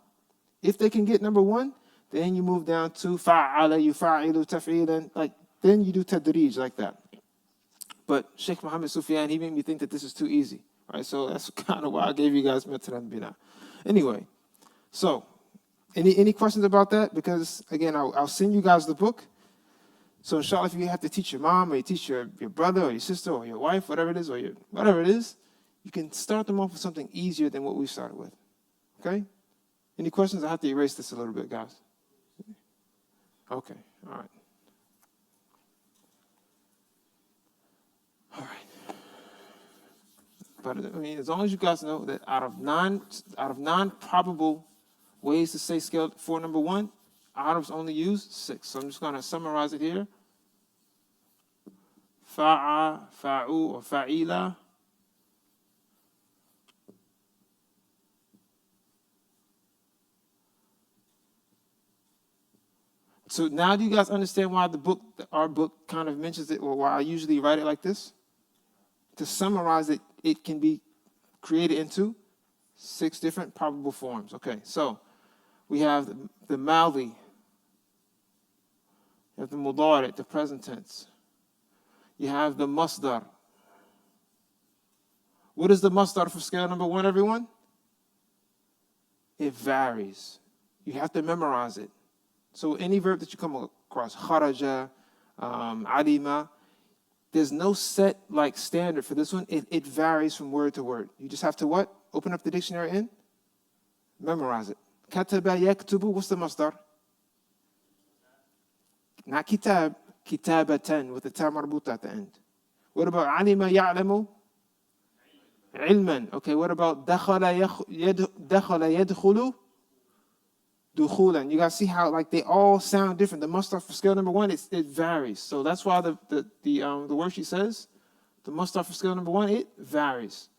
Speaker 1: If they can get number 1, then you move down to fa'ala, yufa'ilu, taf'ilan, like, then you do tadrij like that. But Sheikh Muhammad Sufyan, he made me think that this is too easy, right? So that's kind of why I gave you guys Matan al-Bina. Anyway, so any questions about that? Because again, I'll send you guys the book. So inshallah, if you have to teach your mom or you teach your brother or your sister or your wife, whatever it is, or whatever it is, you can start them off with something easier than what we started with. Okay? Any questions? I have to erase this a little bit, guys. Okay, all right. All right. But I mean, as long as you guys know that out of nine probable ways to say scale for number 1, Arabs only use 6. So I'm just going to summarize it here. Fa'a, fa'u, or fa'ila. So now do you guys understand why our book kind of mentions it, or why I usually write it like this? To summarize it, it can be created into 6 different probable forms. Okay, so we have the Madi, you have the Mudari, the present tense. You have the Masdar. What is the Masdar for scale number 1, everyone? It varies. You have to memorize it. So any verb that you come across, kharaja, alima, there's no set like standard for this one. It varies from word to word. You just have to what? Open up the dictionary and memorize it. Kataba yaktubu, what's the masdar? Not kitab, kitabatan with the ta marbuta at the end. What about alima ya'lamu? Ilman. Okay, what about dakhala yadkhulu? Dukhulan. You guys see how like they all sound different. The masdar for scale number 1, it varies. So that's why the worksheet says the masdar for scale number 1, it varies.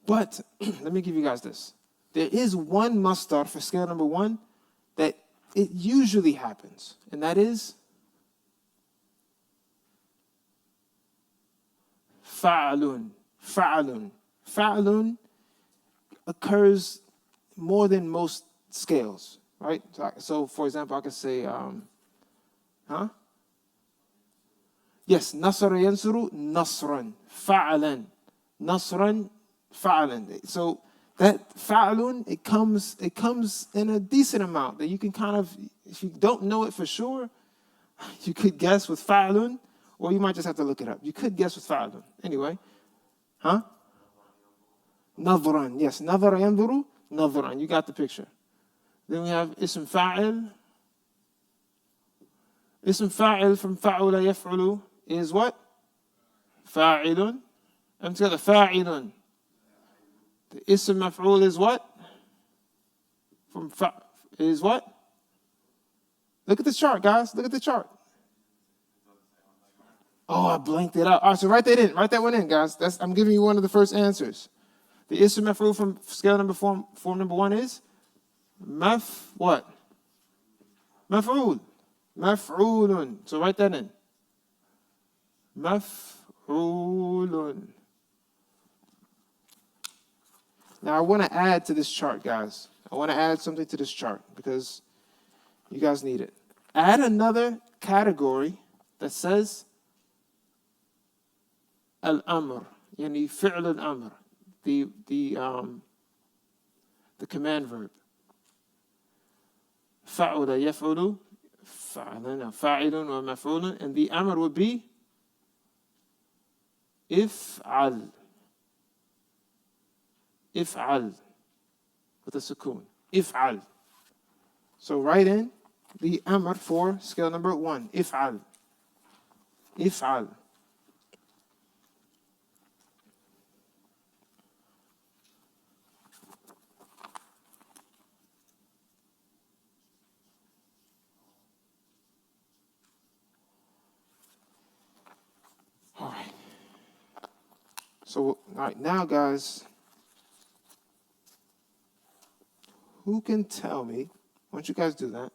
Speaker 1: But let me give you guys this. There is one masdar for scale number 1 that it usually happens, and that is fa'alun. Fa'alun. Fa'alun occurs more than most scales, right? So for example, I could say, Yes, nasara yansuru, nasran. Fa'alan. Nasran, fa'alan. So that fa'alun, it comes in a decent amount that you can kind of, if you don't know it for sure, you could guess with fa'alun, or you might just have to look it up. You could guess with fa'alun. Anyway, Nadran, yes, nadara yanzuru, nadran. You got the picture. Then we have ism fa'il. Ism fa'il from fa'ula yaf'ulu is what? Fa'ilun. And together, fa'ilun. The ism maf'ul is what? Is what? Look at the chart, guys. Look at the chart. Oh, I blanked it out. All right, so write that in. Write that one in, guys. I'm giving you one of the first answers. The ism maf'ul from scale number form number 1 is what? Maf'ul. Maf'ulun. So write that in. Maf'ulun. Now I want to add to this chart, guys. I want to add something to this chart because you guys need it. Add another category that says al-amr, yani fi'l al-amr, the command verb. Fa'ula yaf'ulu, fa'ilun wa maf'ulun, and the amr would be if'al. If'al with a sukoon. If'al. So write in the amr for scale number 1. If'al. If'al. All right. So, all right, now, guys, who can tell me, once you guys do that,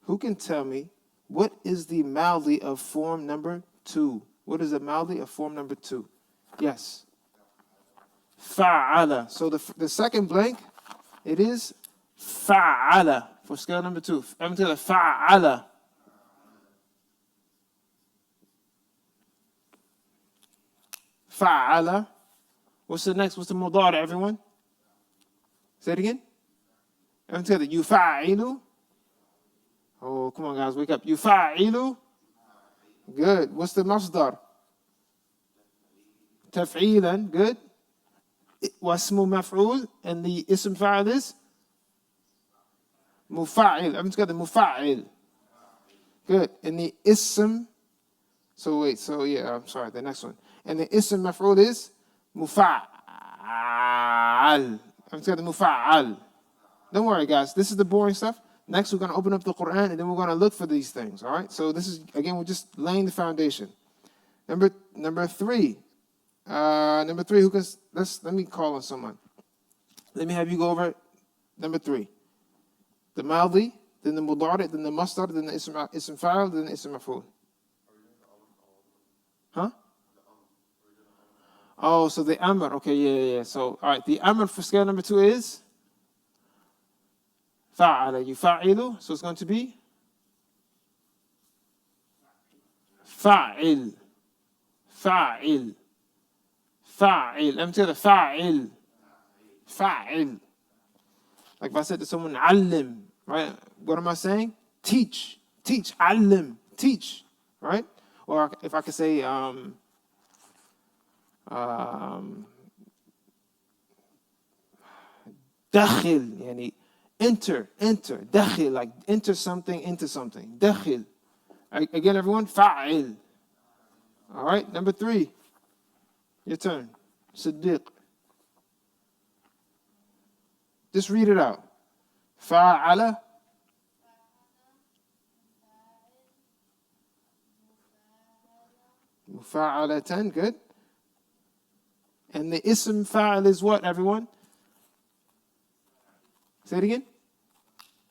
Speaker 1: who can tell me what is the Madi of form number 2? What is the Madi of form number 2? Yes. Fa'ala. So the second blank, it is fa'ala for scale number 2. I'm telling you, fa'ala. Fa'ala. What's the next? What's the mudari, everyone? Say it again. I'm telling you, yufa'ilu. Oh, come on, guys, wake up. Yufa'ilu. Good. What's the masdar? Taf'ilan. Good. Wasmu maf'ul. And the ism fa'il is mufa'il. I'm together, mufa'il. Good. And the ism. I'm sorry, the next one. And the ism maf'ul is mufa'al. I'm together, mufa'al. Don't worry, guys. This is the boring stuff. Next, we're going to open up the Quran, and then we're going to look for these things. All right. So this is, again, we're just laying the foundation. Number 3. Number 3. Let me call on someone. Let me have you go over number 3. The Madi, then the Mudari, then the Masdar, then the Ism Fa'il, then the Ism Maf'ul. Huh? Oh, so the amr. Okay, yeah. So, all right, the amr for scale number 2 is fa'ala, yufa'ilu. So it's going to be fa'il, fa'il, fa'il. Let me tell you, fa'il, fa'il. Like if I said to someone, allim, right? What am I saying? Teach, teach, allim, teach, right? Or if I could say, dakhil, yani enter, dakhil, like enter something into something, dakhil. Again, everyone, fa'il. All right, number 3, your turn. Siddiq. Just read it out. Fa'ala, mufa'alatan, good. And the ism fa'al is what, everyone? Say it again.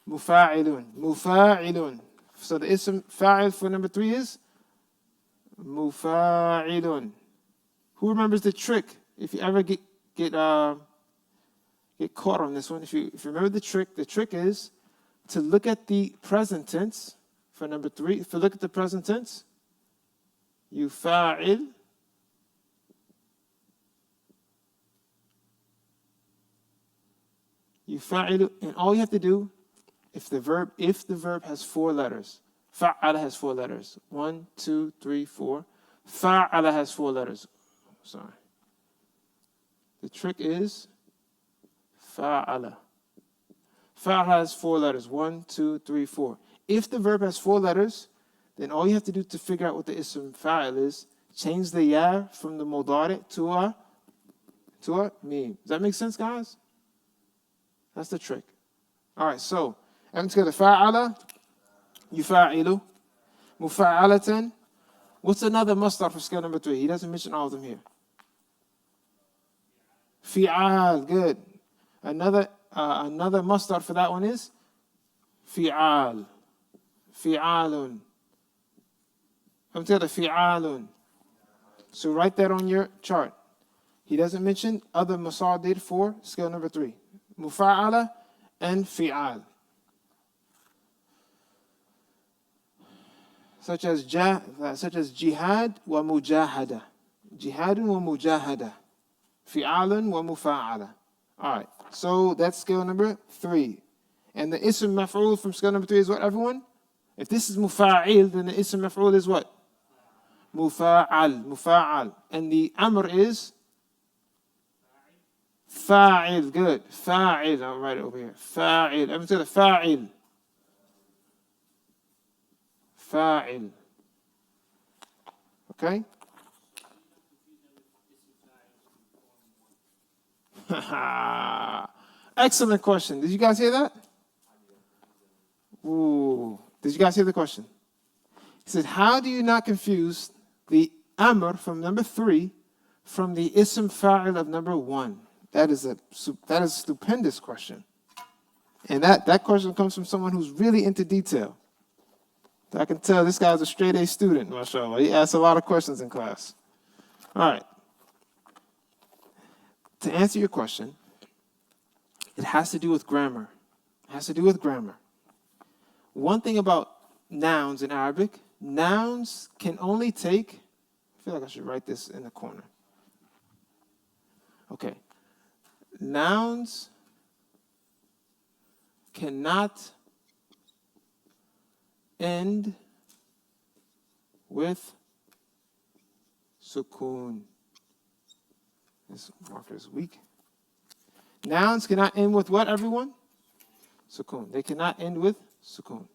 Speaker 1: Mufa'ilun, mufa'ilun. So the ism fa'il for number 3 is mufa'ilun. Who remembers the trick? If you ever get caught on this one, if you remember the trick is to look at the present tense for number 3. If you look at the present tense, yufa'il, yufa'ilu, and all you have to do, if the verb has 4 letters, fa'ala has 4 letters. 1, 2, 3, 4. Fa'ala has 4 letters. Sorry. The trick is fa'ala. Fa'ala has 4 letters. 1, 2, 3, 4. If the verb has 4 letters, then all you have to do to figure out what the ism fa'il is, change the ya from the mudari to a mim. Does that make sense, guys? That's the trick. All right, so everyone together. Fa'ala, yufa'ilu, mufa'alatan. What's another masdar for scale number 3? He doesn't mention all of them here. Fi'al, good. Another masdar for that one is fi'al, fi'alun. Everyone together. Fi'alun. So write that on your chart. He doesn't mention other masadir for scale number 3. Mufa'ala and fi'al. Such as jihad wa mujahada. Jihadun wa mujahada. Fi'alun wa mufa'ala. All right. So that's scale number 3. And the ism maf'ul from scale number 3 is what, everyone? If this is mufa'il, then the ism maf'ul is what? Mufa'al. And the amr is fa'il. Good. Fa'il. I'll write it over here. Fa'il. Everyone say the fa'il. Fa'il. Okay? Excellent question. Did you guys hear that? Ooh. Did you guys hear the question? He said, how do you not confuse the amr from number 3 from the ism fa'il of number 1? That is a stupendous question. And that question comes from someone who's really into detail. I can tell this guy's a straight A student, mashallah. He asks a lot of questions in class. All right. To answer your question, it has to do with grammar. It has to do with grammar. One thing about nouns in Arabic, nouns can only take, I feel like I should write this in the corner. Okay. Nouns cannot end with sukoon. This marker is weak. Nouns cannot end with what, everyone? Sukoon. They cannot end with sukoon.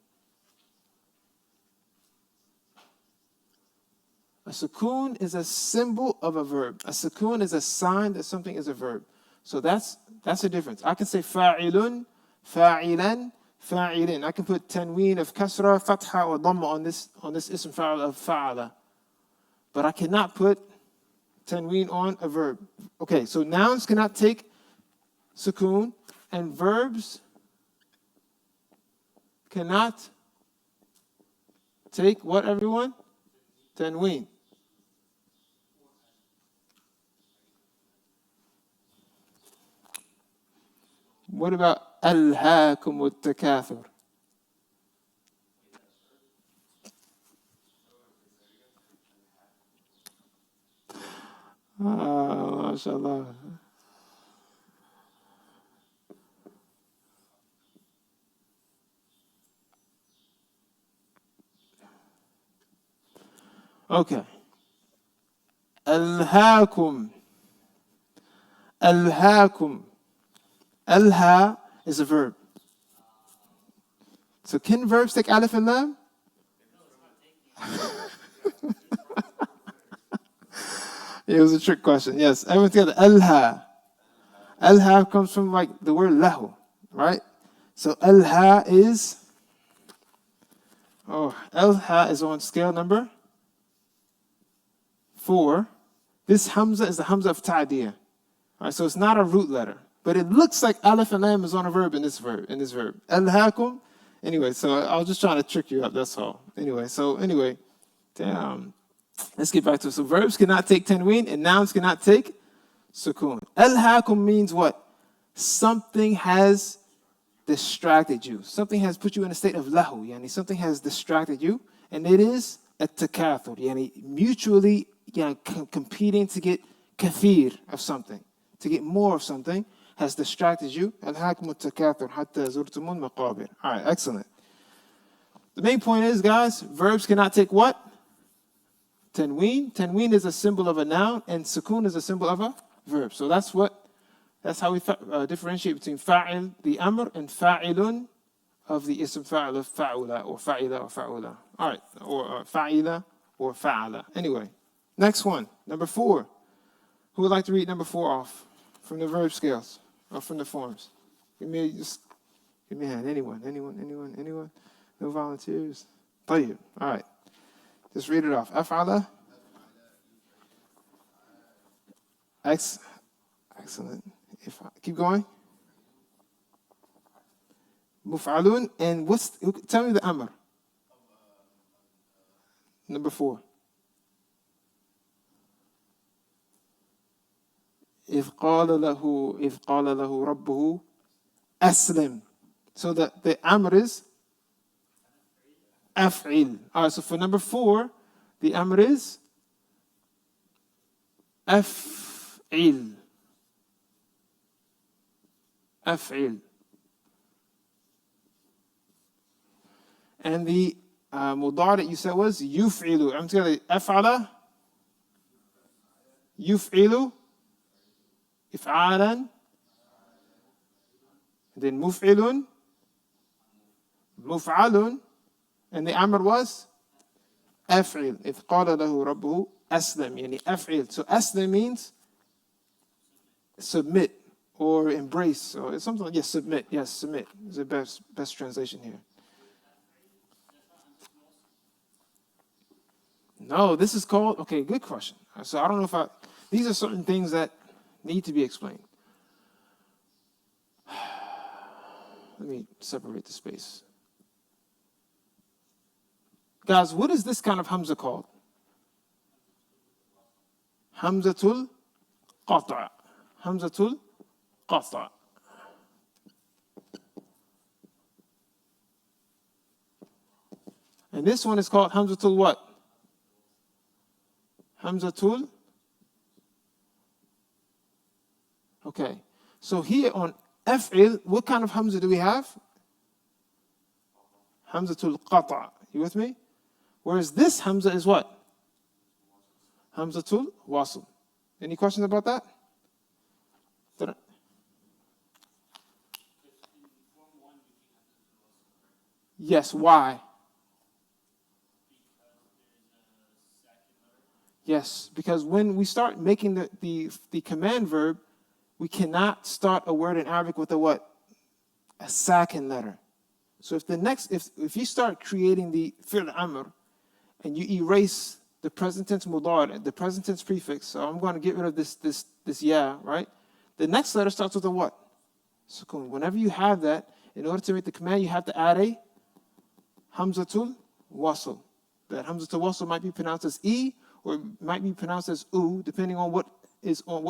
Speaker 1: A sukoon is a symbol of a verb. A sukoon is a sign that something is a verb. So that's the difference. I can say fa'ilun, fa'ilan, fa'ilin. I can put tanween of kasra, fatha, or dhamma on this ism fa'al of fa'ala. But I cannot put tanween on a verb. Okay, so nouns cannot take sukoon, and verbs cannot take what, everyone? Tanween. What about ألهاكم التكاثر? MashaAllah. Okay. ألهاكم. ألهاكم. Alha is a verb. So can verbs take alif and lam? It was a trick question. Yes, everyone together. Alha. Alha comes from like the word lahu, right? So alha is, alha is on scale number 4. This hamza is the hamza of ta'diyah. All right, so it's not a root letter, but it looks like alif and lam is on a verb in this verb. Alhaakum. Anyway, so I was just trying to trick you up. That's all. Anyway, damn. Let's get back to it. So verbs cannot take tanween and nouns cannot take sukoon. Alhaakum means what? Something has distracted you. Something has put you in a state of lahu. Yani something has distracted you, and it is a takathur. Yani mutually competing to get kathir of something, to get more of something, has distracted you. Alhaakum at-takathur hatta zurtumul maqabir. All right, excellent. The main point is, guys, verbs cannot take what? Tanween. Tanween is a symbol of a noun, and sukoon is a symbol of a verb. So that's how we differentiate between fa'il, the amr, and fa'ilun of the ism fa'il of fa'ula, or fa'ila, or fa'ula. All right, or fa'ila, or fa'ala. Anyway, next one, number 4. Who would like to read number 4 off from the verb scales, or from the forms? Give me a hand. Anyone? No volunteers? طيب. All right. Just read it off. Af'ala. Excellent. Keep going. Muf'alun. And tell me the amr. Number 4. إذ قال له ربه أسلم. So the amr is af'il. All right, so for number 4, the amr is af'il. Af'il. And the mudar that you said was yuf'ilu. I'm together. Af'ala. Yuf'ilu. If'alan. Then muf'ilun. Muf'alun. And the amr was af'il. إذ قال له ربه أسلم. يعني af'il. So aslam means submit or embrace or something like, yes, submit. Yes, submit is the best translation here. No, this is called, okay, good question. So I don't know if these are certain things that need to be explained. Let me separate the space. Guys, what is this kind of hamza called? Hamzatul qata'. Hamzatul qata'. And this one is called hamzatul what? Hamzatul. Okay. So here on af'il, what kind of hamza do we have? Hamzatul qata'. You with me? Whereas this hamza is what? Hamzatul wasl. Any questions about that? Yes, why? Yes, because when we start making the command verb, we cannot start a word in Arabic with a what? A sakin letter. So if you start creating the fi'l amr and you erase the present tense mudar, the present tense prefix, so I'm going to get rid of this ya, right? The next letter starts with a what? Sukun. Whenever you have that, in order to make the command, you have to add a hamzatul wasl. That hamzatul wasl might be pronounced as e or it might be pronounced as u, depending on what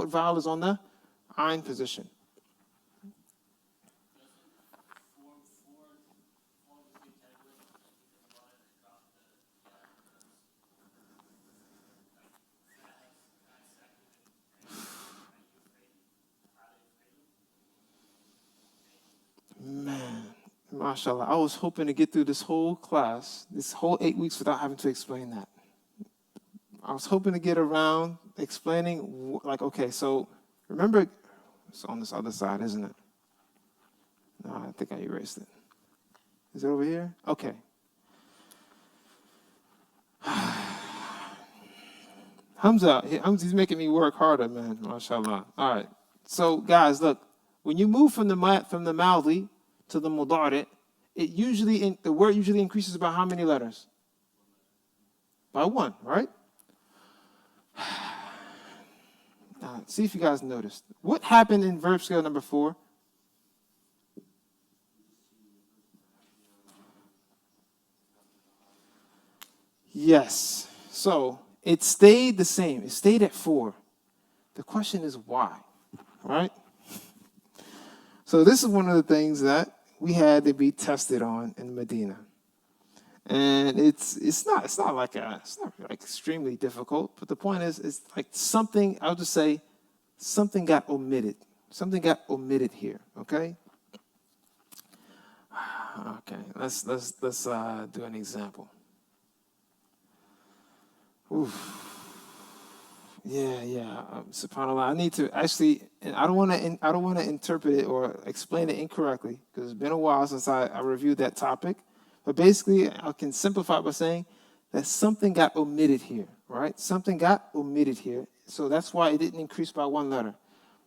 Speaker 1: vowel is on the ayn position. MashaAllah. I was hoping to get through this whole class, this whole 8 weeks without having to explain that. I was hoping to get around explaining, like, okay, so remember, it's on this other side, isn't it? No, I think I erased it. Is it over here? Okay. Hamza's making me work harder, man. MashaAllah. All right. So, guys, look. When you move from the Madi to the Mudari', the word usually increases by how many letters? By one, right? Now, see if you guys noticed. What happened in verb scale number 4? Yes. So it stayed the same. It stayed at 4. The question is why, right? So this is one of the things that we had to be tested on in Medina. And it's not like extremely difficult, but the point is it's like something, I'll just say something got omitted. Something got omitted here, okay? Okay, let's do an example. Oof. Yeah. SubhanAllah. I need to actually, and I don't want to interpret it or explain it incorrectly because it's been a while since I reviewed that topic. But basically, I can simplify by saying that something got omitted here, right? Something got omitted here, so that's why it didn't increase by one letter.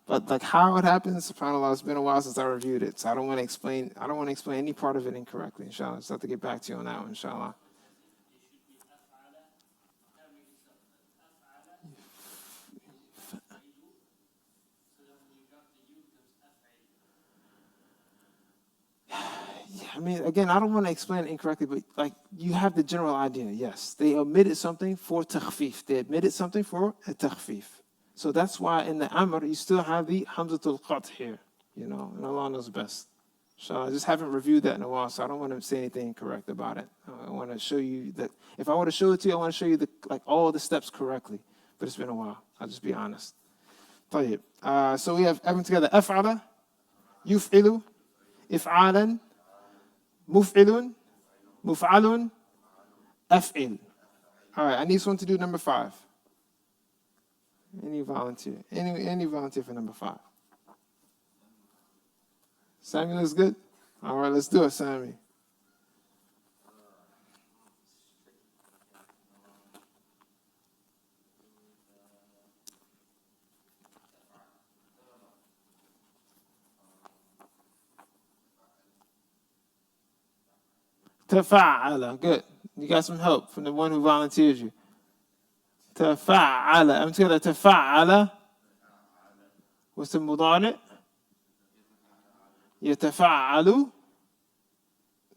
Speaker 1: But like how it happened, SubhanAllah, it's been a while since I reviewed it, so I don't want to explain any part of it incorrectly. Inshallah, just have to get back to you on that one, inshallah. I mean, again, I don't want to explain it incorrectly, but like you have the general idea. Yes, they omitted something for takhfif. They omitted something for a takhfif. So that's why in the amr you still have the hamzatul qat here, and Allah knows best. So I just haven't reviewed that in a while, so I don't want to say anything incorrect about it. I want to show you that if I want to show it to you, I want to show you all the steps correctly. But it's been a while. I'll just be honest. طيب. So we have everything together. أفعل, يفعل, إفعالا, مفعل, مفعل, أفعل. All right, I need someone to do number 5. Any volunteer? Any volunteer for number 5? Sammy looks good? All right, let's do it, Sammy. Tafa'ala. Good. You got some help from the one who volunteered you. Tafa'ala. I'm together. Tafa'ala. What's the mudari'? يتفاعل.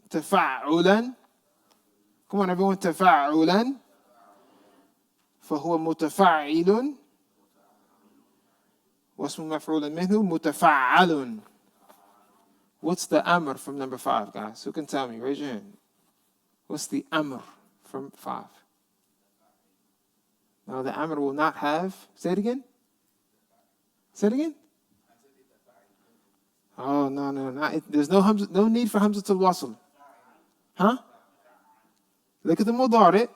Speaker 1: تفاعلا. Come on, everyone. تفاعلا. فهو متفاعل. واسم مفعول منه متفاعل. What's the amr from number 5, guys? Who can tell me? Raise your hand. What's the amr from 5? Now the amr will not have. Say it again. Say it again. Oh no! There's no need for hamzatul wasl. Huh? Look at the mudari'.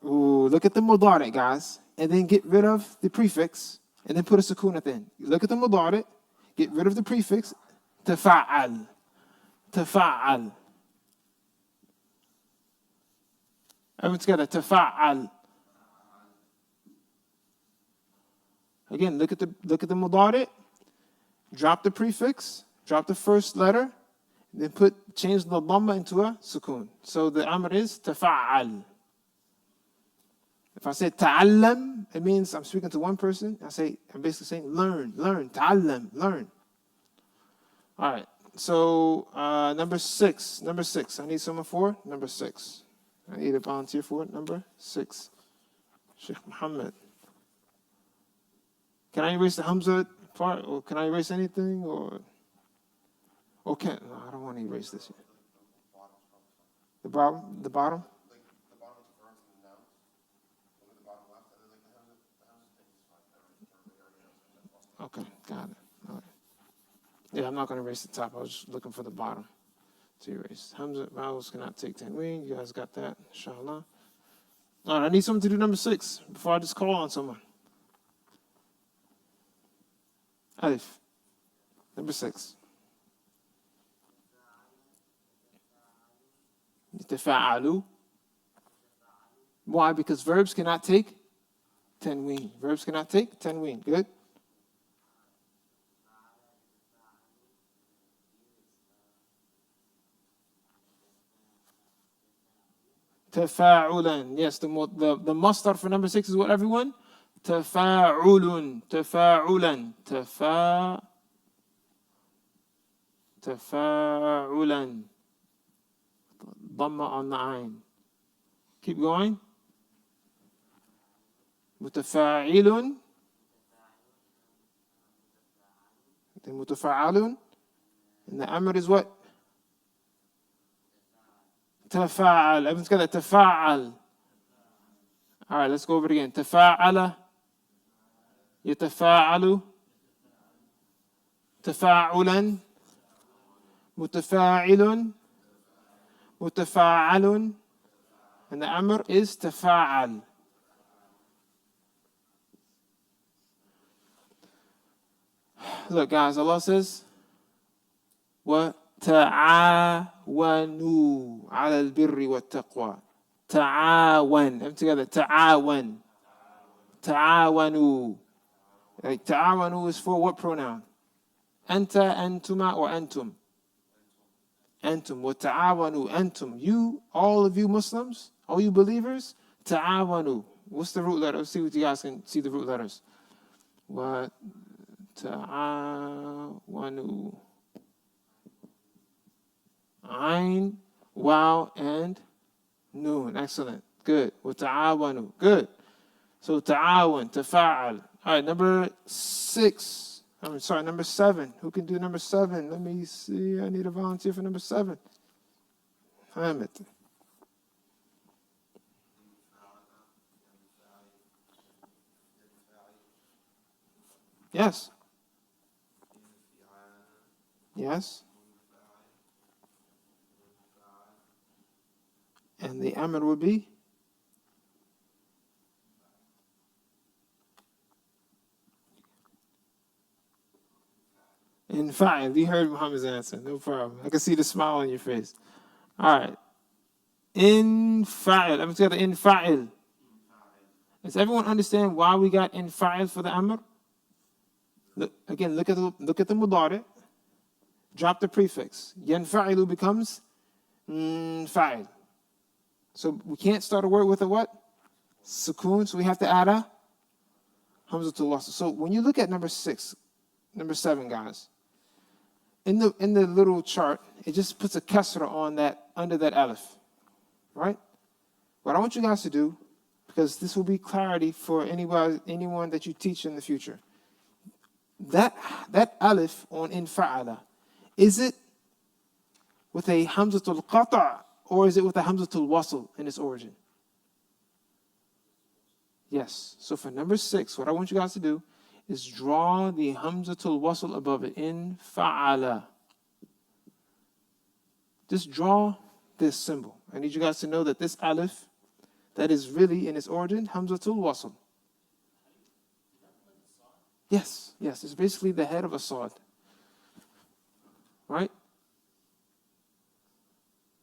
Speaker 1: Ooh, look at the mudari', guys, and then get rid of the prefix, and then put a sukoon at the end. Look at the mudari'. Get rid of the prefix. Tafa'al. Tafa'al. Everyone together. Tafa'al. Again, look at the mudari'. Drop the prefix. Drop the first letter. Then change the dhamma into a sukoon. So the amr is tafa'al. If I say ta'allam, it means I'm speaking to one person. I'm basically saying learn, ta'allam, learn. All right. So number 6. I need someone for number 6. I need a volunteer for it. Number 6. Sheikh Muhammad. Can I erase the Hamza part, or can I erase anything, or can't? No, I don't want to erase this yet. The bottom. The bottom. Okay, got it. All right. Yeah, I'm not going to erase the top. I was just looking for the bottom to erase. Hamza vowels cannot take tanween. You guys got that, inshallah. All right, I need someone to do number 6 before I just call on someone. Alif, number 6. يتفاعلوا. Why? Because verbs cannot take tanween. Verbs cannot take tanween. Good. تفاعلا. Yes, the masdar for number 6 is what, everyone? تفاعل. تفاعلا. تفاعلا. Dhamma on the ayn. Keep going. متفاعل. The متفاعل. And the amr is what? تفاعل. Everyone's got that. تفاعل. All right, let's go over it again. تفاعل. يتفاعل. تفاعلا. متفاعل. متفاعل. And the amr is تفاعل. Look, guys, Allah says, وَتَعَاوَنُوا عَلَى الْبِرِّ وَالتَّقْوَى. تعاون. Everyone together. تعاون. تعاونوا. Like تعاونوا is for what pronoun? أنت, أنتما, or أنتم? أنتم. وتعاونوا. أنتم. You, all of you Muslims, all you believers, تعاونوا. What's the root letter? Let's see what you guys can see the root letters. وتعاونوا. Ayn, wow, and noon. Excellent. Good. وتعاونوا. Good. So تعاون, تفاعل. All right, number 6. Number 7. Who can do number 7? Let me see. I need a volunteer for number 7. Hamid. Yes. Yes. And the amr would be? In fa'il. You heard Muhammad's answer. No problem. I can see the smile on your face. All right. In fa'il. I'm going to in fa'il. Does everyone understand why we got in fa'il for the amr? Look, again, look at the mudari. Drop the prefix. Yanfa'ilu becomes fa'il. So we can't start a word with a what? Sukoon. So we have to add a hamzatul wasl. So when you look at number 7, guys, in the little chart, it just puts a kasra on that, under that alif, right? What I want you guys to do, because this will be clarity for anyone that you teach in the future. That alif on in fa'ala, is it with a hamzatul qata' or is it with a hamzatul wasl in its origin? Yes. So for number 6, what I want you guys to do is draw the hamzatul wasl above it in fa'ala. Just draw this symbol. I need you guys to know that this alif, that is really in its origin hamzatul wasl. Yes, it's basically the head of a sword. Right?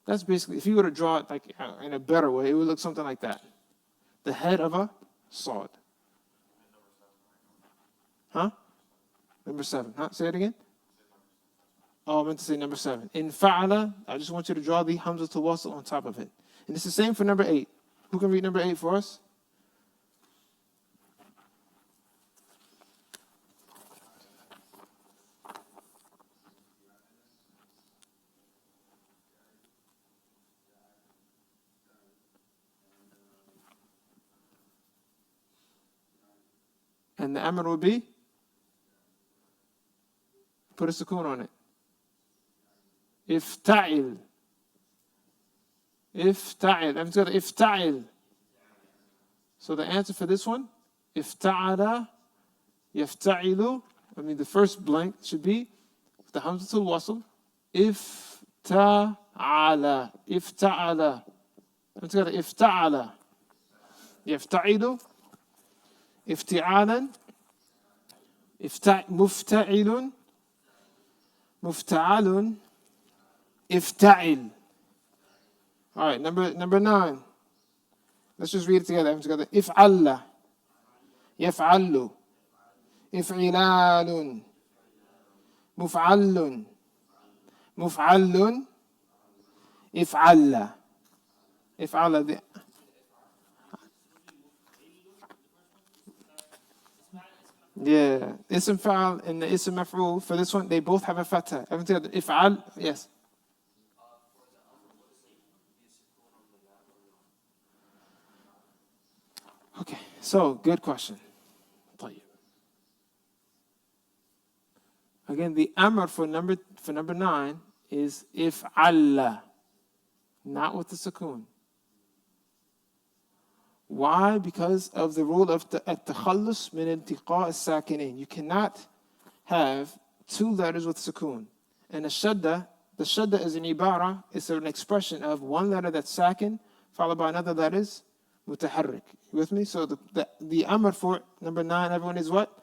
Speaker 1: That's basically, if you were to draw it like in a better way, it would look something like that. The head of a sword. Huh? Number 7. Huh? Say it again. Oh, I meant to say number 7. In fa'ala, I just want you to draw the hamzatul wasl on top of it. And it's the same for number 8. Who can read number 8 for us? And the amr will be? Put a sukoon on it. Ifta'il. Ifta'il. I'm going to ifta'il. So the answer for this one, ifta'ala, yafta'ilu. The first blank should be the hamzatul wasl. Ifta'ala. Ifta'ala. Together. Ifta'ala. Yafta'ilu. Ifti'alan. Mufta'ilun. Mufta'alun. Ifta'il. All right, number 9. Let's just read it together. If'alla. Yaf'allu. If'ilalun. Muf'allun. Muf'allun. If'alla. If'alla. Yeah. Ism fa'al and the ism maf'ul, for this one, they both have a fatha. Everything together. If'al. Yes. Okay, so good question. Again, the amr for number 9 is if'alla, not with the sukoon. Why? Because of the rule of at-takhallus min intiqa' as-sakinin. You cannot have 2 letters with sukoon. And the shadda is an ibara, it's an expression of 1 letter that's sakin, followed by another letters mutaharrik. You with me? So the amr for number 9, everyone, is what?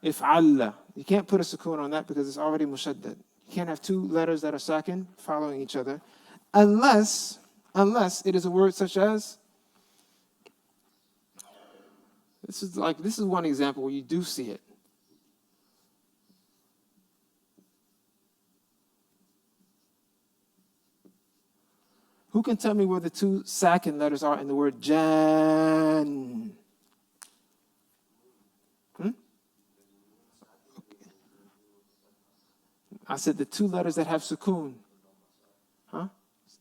Speaker 1: If'alla. You can't put a sukoon on that because it's already mushaddad. You can't have 2 letters that are sakin following each other, unless it is a word such as, this is one example where you do see it. Who can tell me where the 2 sakin letters are in the word jan? I said the 2 letters that have sukoon. Huh?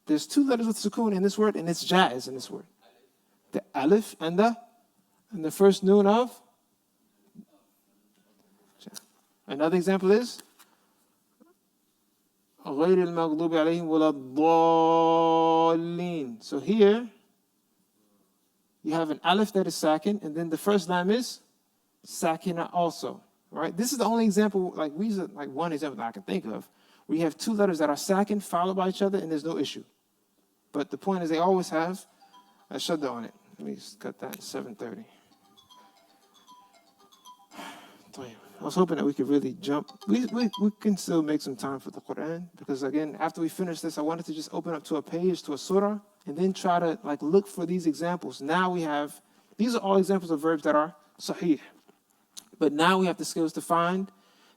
Speaker 1: There's 2 letters with sukoon in this word, and it's jaiz in this word. The alif and the first noon of. Another example is غير المغضوب عليهم ولا الضالين. So here you have an alif that is sakin, and then the first lam is sakina also. Right? This is the only example, one example that I can think of, where you have 2 letters that are sakin followed by each other, and there's no issue. But the point is, they always have a shadda on it. Let me just cut that at 7:30. I was hoping that we could really jump. We can still make some time for the Quran, because again, after we finish this, I wanted to just open up to a page, to a surah, and then try to look for these examples. Now we have, these are all examples of verbs that are sahih. But now we have the skills to find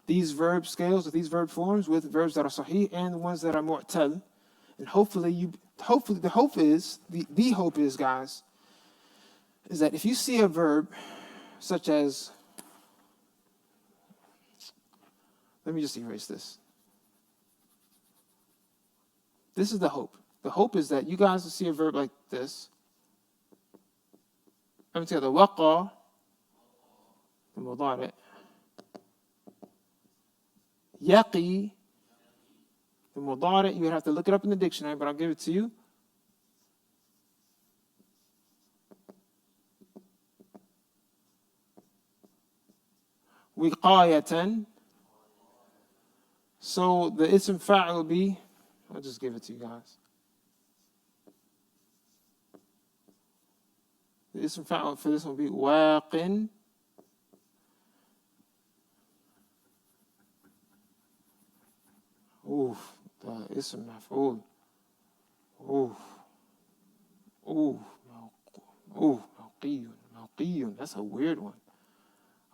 Speaker 1: these verb scales, or these verb forms, with verbs that are sahih and the ones that are mu'tal. And hopefully the hope is, guys, is that if you see a verb such as, let me just erase this. This is the hope. The hope is that you guys will see a verb like this. I'm going to tell the waqa, the mudari', yaqi, the mudari', you would have to look it up in the dictionary, but I'll give it to you. Wiqayatan. So the ism fa'il will be, I'll just give it to you guys. The ism fa'il for this will be waqin. Oof, the ism maf'ul. Oof. Oof. Oof. Mawqiyun. That's a weird one.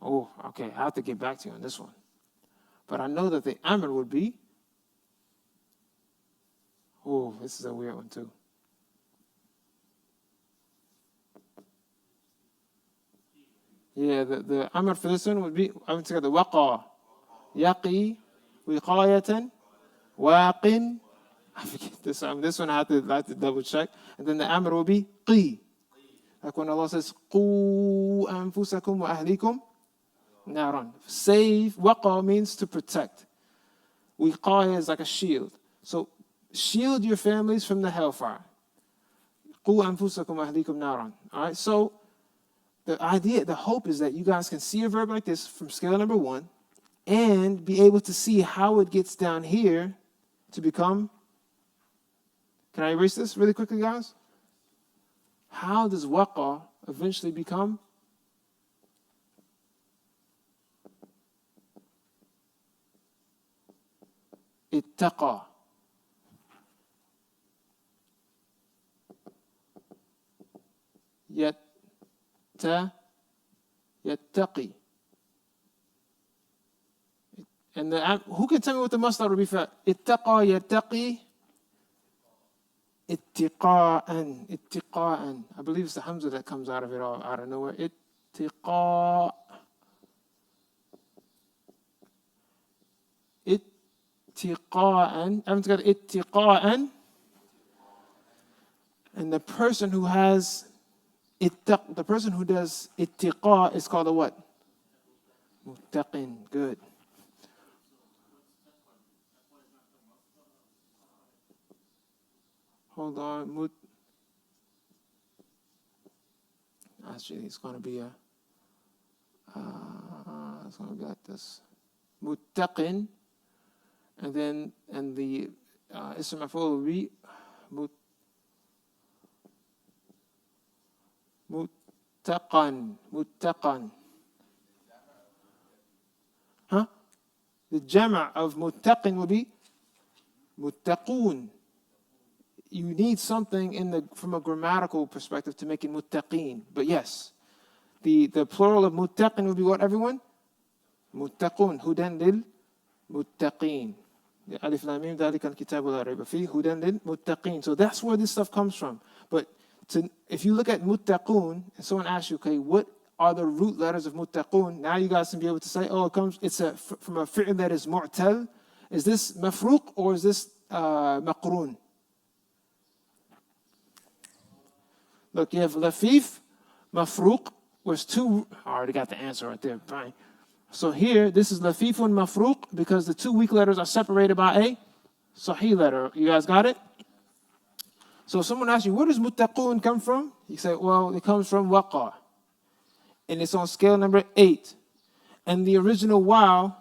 Speaker 1: Oh, okay. I have to get back to you on this one. But I know that the amr would be. Oh, this is a weird one too. Yeah, the amr for this one would be, I'm together, waqa, yaqi, wiqayatan, waqin. I forget this one. This one I have to double check. And then the amr will be qi. Like when Allah says, qu anfusakum wa ahlikum naran. Save, waqa means to protect. Wiqaya is like a shield. So shield your families from the hellfire. Qu anfusakum wa ahlikum naran. All right, so the idea, the hope is that you guys can see a verb like this from scale number 1, and be able to see how it gets down here to become. Can I erase this really quickly, guys? How does waqa eventually become ittaqa? Yattaqi. And who can tell me what the masdar will be for ittaqa, yattaqi? Ittiqa'an. Ittiqa'an. I believe it's the hamza that comes out of it all, out of nowhere. Ittiqa'. Ittiqa'an. Everyone's got ittiqa'an. And the person who has the person who does ittiqa is called a what? Muttaqin. Good. Hold on. Actually, it's going to be it's going to be like this. Muttaqin. And then, and the ism maf'ul will be muttaqan. Muttaqan. Huh? The jama' of muttaqin will be muttaqun. You need something from a grammatical perspective to make it muttaqin. But yes, the plural of muttaqin will be what, everyone? Muttaqun. Hudan lil muttaqin. Alif lam mim dhalika al-kitabu la rayba fihi hudan lil muttaqin. So that's where this stuff comes from. But if you look at muttaqun and someone asks you, okay, what are the root letters of muttaqun? Now you guys can be able to say, oh, it's from a fi'l that is mu'tal. Is this mafruq or is this maqrun? Look, you have lafif, mafruq, was two. I already got the answer right there. Fine. So here, this is lafifun mafruq because the two weak letters are separated by a sahih letter. You guys got it? So if someone asks you, where does muttaqun come from? You say, well, it comes from waqa. And it's on scale number 8. And the original wow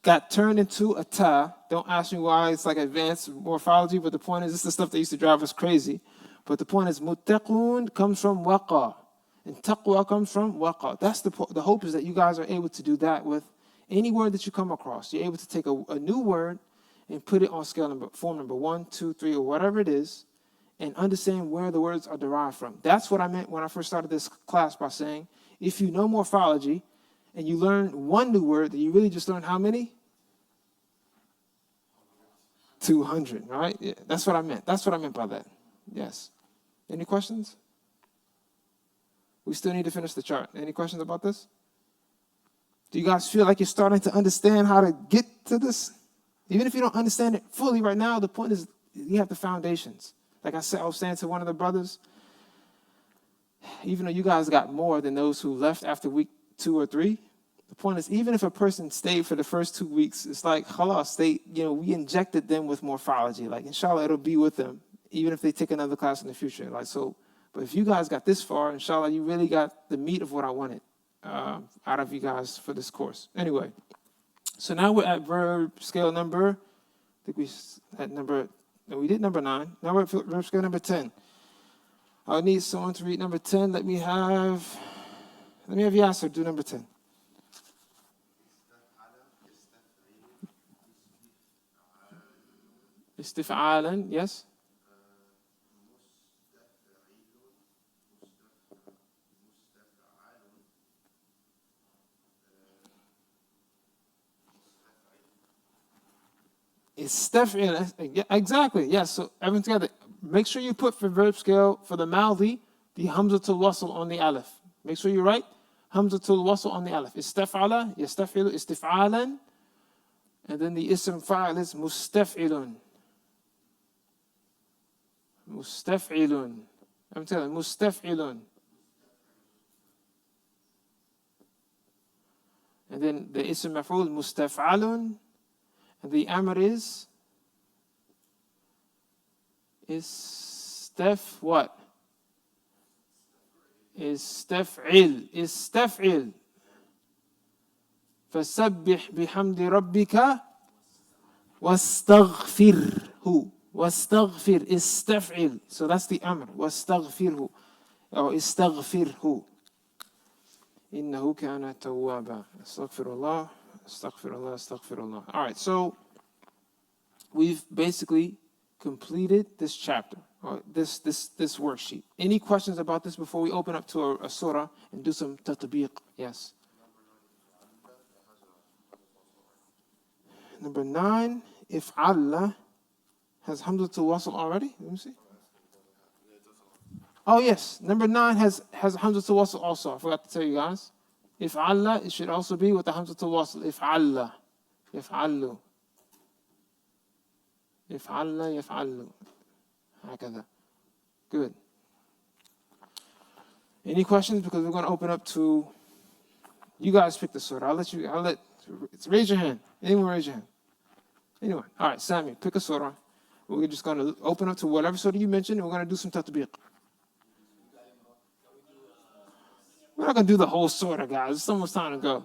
Speaker 1: got turned into a ta. Don't ask me why, it's like advanced morphology, but the point is, this is the stuff that used to drive us crazy. But the point is, muttaqun comes from waqa. And taqwa comes from waqa. That's the hope, is that you guys are able to do that with any word that you come across. You're able to take a new word and put it on form number 1, 2, 3, or whatever it is, and understand where the words are derived from. That's what I meant when I first started this class by saying, if you know morphology and you learn one new word, then you really just learn how many? 200, right? Yeah, that's what I meant. That's what I meant by that. Yes. Any questions? We still need to finish the chart. Any questions about this? Do you guys feel like you're starting to understand how to get to this? Even if you don't understand it fully right now, the point is you have the foundations. Like I said, I was saying to one of the brothers, even though you guys got more than those who left after week 2 or 3, the point is, even if a person stayed for the first 2 weeks, it's like, khalas, we injected them with morphology. Like, inshallah, it'll be with them, even if they take another class in the future. Like, so, but if you guys got this far, inshallah, you really got the meat of what I wanted out of you guys for this course. Anyway, so now we're at verb scale number, I think we did number 9. Now we're at verb scale number 10. I need someone to read number 10. Let me have Yasser do number 10. Istif'alan, yes? Istaf'il, exactly, yes. So everyone together. Make sure you put for verb scale, for the Maldi, the Hamzatul Wasl on the Aleph. Make sure you write Hamzatul Wasl on the Aleph. Istaf'ala, yastaf'ilu, istif'alan. And then the Ism Fa'il is Mustaf'ilun. Mustaf'ilun. I'm telling you, Mustaf'ilun. And then the Ism Maf'ul, Mustaf'alun. And the Amr is what? Istaf'il. Istaf'il. فَسَبِّحْ بِحَمْدِ رَبِّكَ وَاسْتَغْفِرْهُ. وَاسْتَغْفِرْ استفعل. So that's the amr. وَاسْتَغْفِرْهُ or استغفره. إِنَّهُ كَانَ تَوَّابًا. Astaghfirullah, astaghfirullah, astaghfirullah. All right, so we've basically completed this chapter, or this worksheet. Any questions about this before we open up to a surah and do some tatbiq? Yes. Number 9, if Allah has hamzatul wasl already. Let me see. Oh yes, number 9 has hamzatul wasl also. I forgot to tell you guys. If Allah, it should also be with the hamzatul wasl. If Allah, if Allah. يفعل يفعل هكذا. Good. Any questions? Because we're going to open up to, you guys pick the surah. Raise your hand. Anyone raise your hand? Anyone? All right, Sammy, pick a surah. We're just going to open up to whatever surah you mentioned, and we're going to do some tatbiq. We're not going to do the whole surah, guys. It's almost time to go.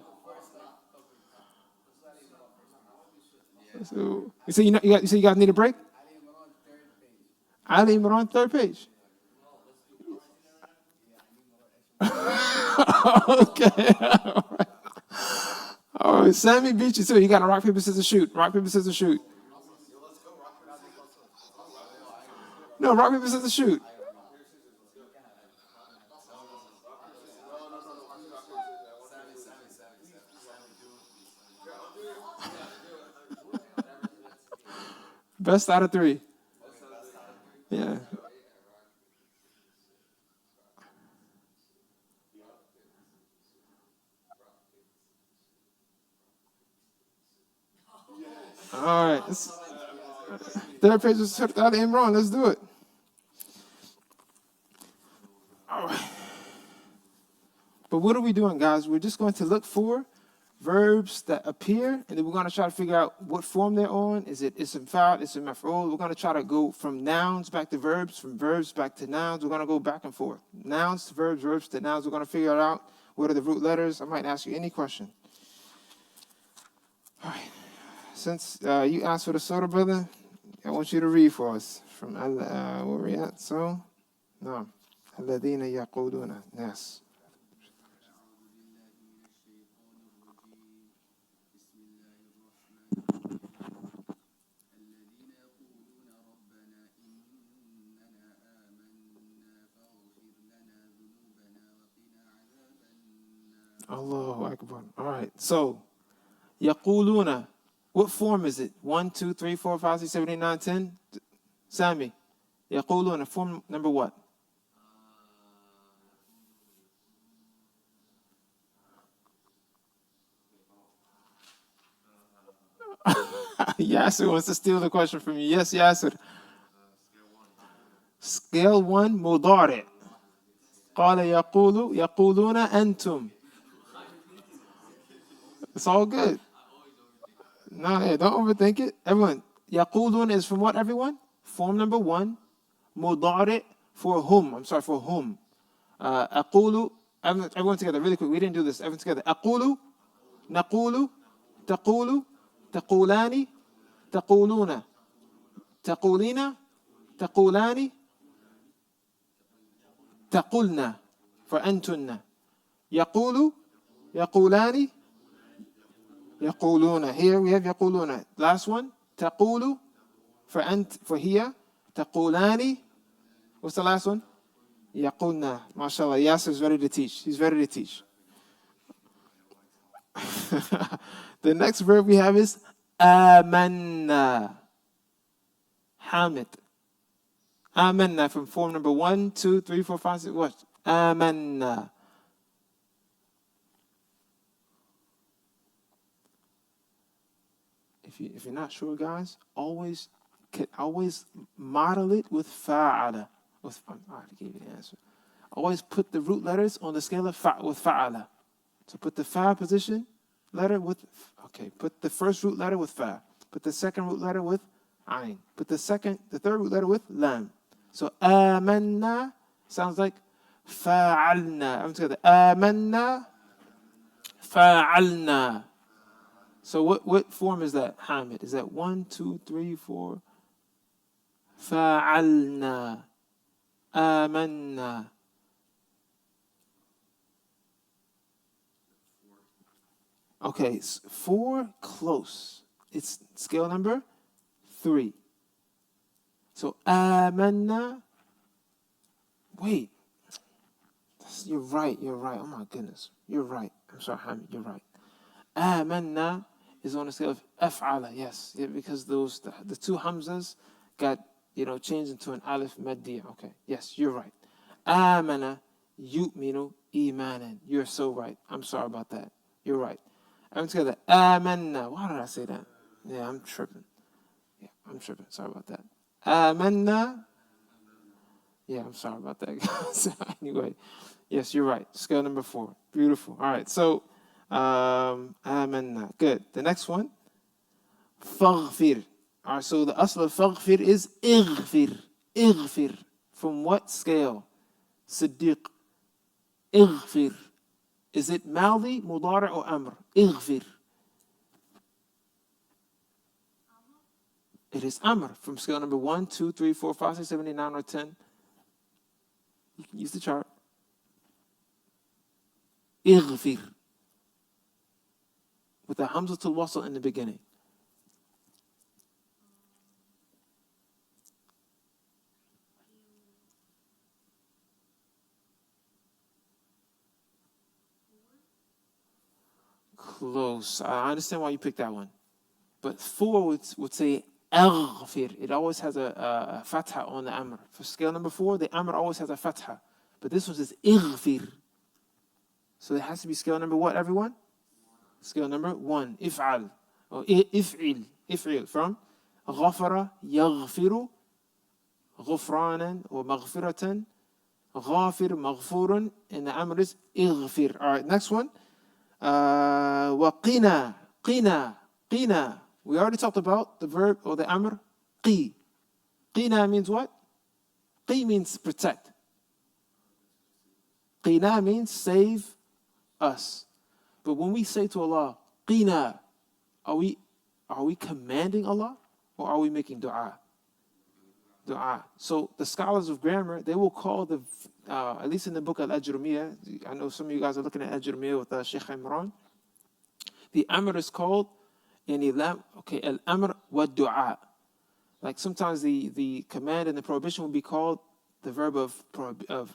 Speaker 1: So, you say you guys need a break? Ali Imran, third page. Okay. All right. Sammy beat you too. You got to rock, paper, scissors, shoot. Rock, paper, scissors, shoot. No, rock, paper, scissors, shoot. Best out of 3. Yeah. All right. Third page is Surah Al Imran. Let's do it. All right. But what are we doing, guys? We're just going to look for verbs that appear, and then we're going to try to figure out what form they're on. Is it ism fa'al, ism maf'ul? We're going to try to go from nouns back to verbs, from verbs back to nouns. We're going to go back and forth. Nouns to verbs, verbs to nouns. We're going to figure out what are the root letters. I might ask you any question. All right. Since you asked for the surah, brother, I want you to read for us from where we at. So, no. الذين يقولون ناس. Allahu Akbar. All right. So, يقولون. What form is it? 1, 2, 3, 4, 5, 6, 7, 8, 9, 10? Sammy. يقولون. Form number what? Yasser wants to steal the question from you. Yes, Yasser. Scale 1, مضارع. قال يقولون أنتم. It's all good. No, hey, don't overthink it. Everyone, يقولون is from what, everyone? Form number 1. مضارع for whom. I'm sorry, for whom. أقول, everyone together, really quick. We didn't do this. Everyone together. أقول, نقول, تقول, تقولان, تقولون, تقولين, تقولان, تقولن, for أنتن. يقول, يقولان, يقولون. Here we have يقولون. Last one. تقول for أنت, for here. تقولان. What's the last one? يقولنا. MashaAllah. Yasser is ready to teach. He's ready to teach. The next verb we have is آمنا. Hamid. آمنا from form number 1, 2, 3, 4, 5, 6. What? آمنا. If you're not sure, guys, always model it with fa'ala. I already gave you the answer. Always put the root letters on the scale of with fa'ala. So put the fa position letter with, put the first root letter with fa. Put the second root letter with ayn. Put the third root letter with lam. So amanna sounds like fa'alna. I'm together. Amanna, fa'alna. So what form is that, Hamid? Is that 1, 2, 3, 4? فَعَلْنَا آمَنَّا. Okay, 4, close. It's scale number 3. So آمَنَّا. Wait. You're right. Oh my goodness. You're right. I'm sorry, Hamid. You're right. آمَنَّا is on the scale of أفعل. Yes, yeah, because the two hamzas got changed into an alif maddiya. Okay. Yes, you're right. آمَنَ يُؤْمِنُ إِيمَانًا. You're so right. I'm sorry about that. You're right. I'm together. آمَنَّا. Why did I say that? Yeah, I'm tripping. Sorry about that. آمَنَّا. Yeah, I'm sorry about that. Anyway, yes, you're right. Scale number 4. Beautiful. All right. So, آمَنَّا. Good. The next one. فَغْفِرْ. All right. So the asl of فَغْفِرْ is إِغْفِرْ. إِغْفِرْ. From what scale? Siddiq. إِغْفِرْ. Is it Madi, Mudari, or Amr? إِغْفِرْ. It is Amr from scale number 1, 2, 3, 4, 5, 6, 7, 8, 9, or 10. You can use the chart. إِغْفِرْ. With the Hamzatul Wasl in the beginning. Close. I understand why you picked that one. But 4 would say أغفر. It always has a fatha on the Amr. For scale number 4, the Amr always has a fatha. But this one says إغفر. So it has to be scale number what, everyone? Scale number 1. إفعل. Or إفعل. إفعل. From غفر يغفر غفرانا ومغفرة غافر مغفور. And the Amr is إغفر. All right, next one. وقنا. قنا. قنا. We already talked about the verb or the amr. قي. قنا means what? قي means protect. قنا means save us. But when we say to Allah, قنا, are we commanding Allah or are we making dua? Dua. So the scholars of grammar, they will call at least in the book Al-Ajrumiyah, I know some of you guys are looking at Ajrumiyah with Sheikh Imran. The amr is called al-amr wa du'a. Like sometimes the command and the prohibition will be called the verb of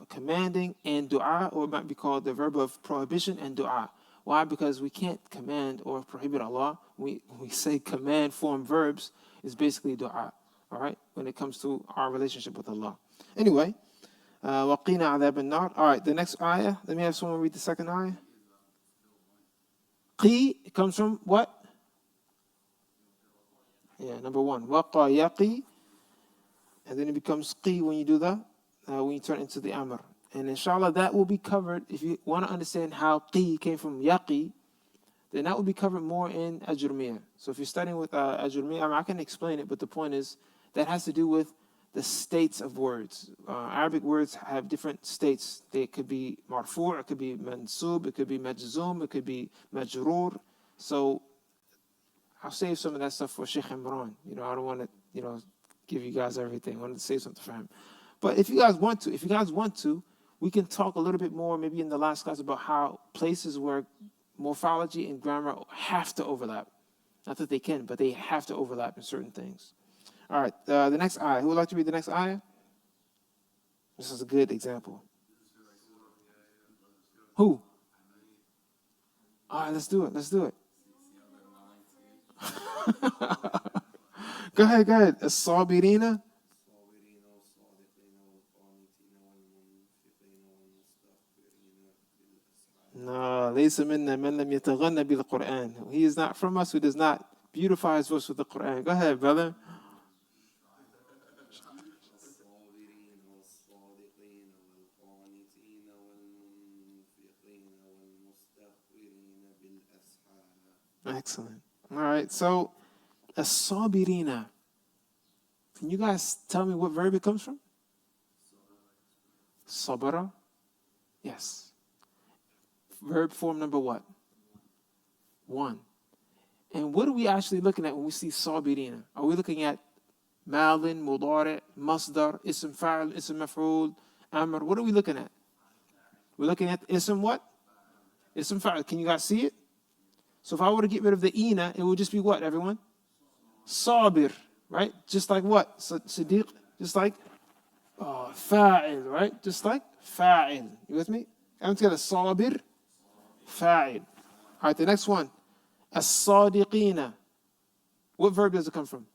Speaker 1: commanding and dua, or it might be called the verb of prohibition and dua. Why? Because we can't command or prohibit Allah. We say command form verbs is basically dua. All right, when it comes to our relationship with Allah. Anyway, وَقِينَ عَذَابَ النَّارِ. All right, the next ayah. Let me have someone read the second ayah. Qi, it comes from what? Yeah, number 1. Waqa yaqi. And then it becomes qi when you do that, when you turn into the amr. And inshallah, that will be covered. If you want to understand how qi came from yaqi, then that will be covered more in Ajurmiyah. So if you're studying with Ajurmiyah, I can explain it, but the point is that has to do with the states of words. Arabic words have different states. They could be marfu', it could be mansub, it could be majzoom, it could be majroor. So I'll save some of that stuff for Sheikh Imran. I don't want to, give you guys everything. I wanted to save something for him. But if you guys want to, we can talk a little bit more, maybe in the last class, about how places where morphology and grammar have to overlap. Not that they can, but they have to overlap in certain things. All right, the next ayah. Who would like to read the next ayah? This is a good example. Who? All right, let's do it. Go ahead. As-sabirina. No, laysa minna man lam yataghanna bil Quran. He is not from us who does not beautify his voice with the Quran. Go ahead, brother. Excellent. All right, so as-sabirina. Can you guys tell me what verb it comes from? Sabara. Yes. Verb form number what? 1. And what are we actually looking at when we see sabirina? Are we looking at malin, mudari, masdar, ism fa'al, ism maf'ul, amr? What are we looking at? We're looking at ism what? Ism fa'al. Can you guys see it? So if I were to get rid of the ina, it would just be what, everyone? Sabir, right? Just like what? Siddiq, just like fa'il, right? Just like fa'il. You with me? I'm together. Sabir, fa'il. All right, the next one. As-sadiqina. What verb does it come from?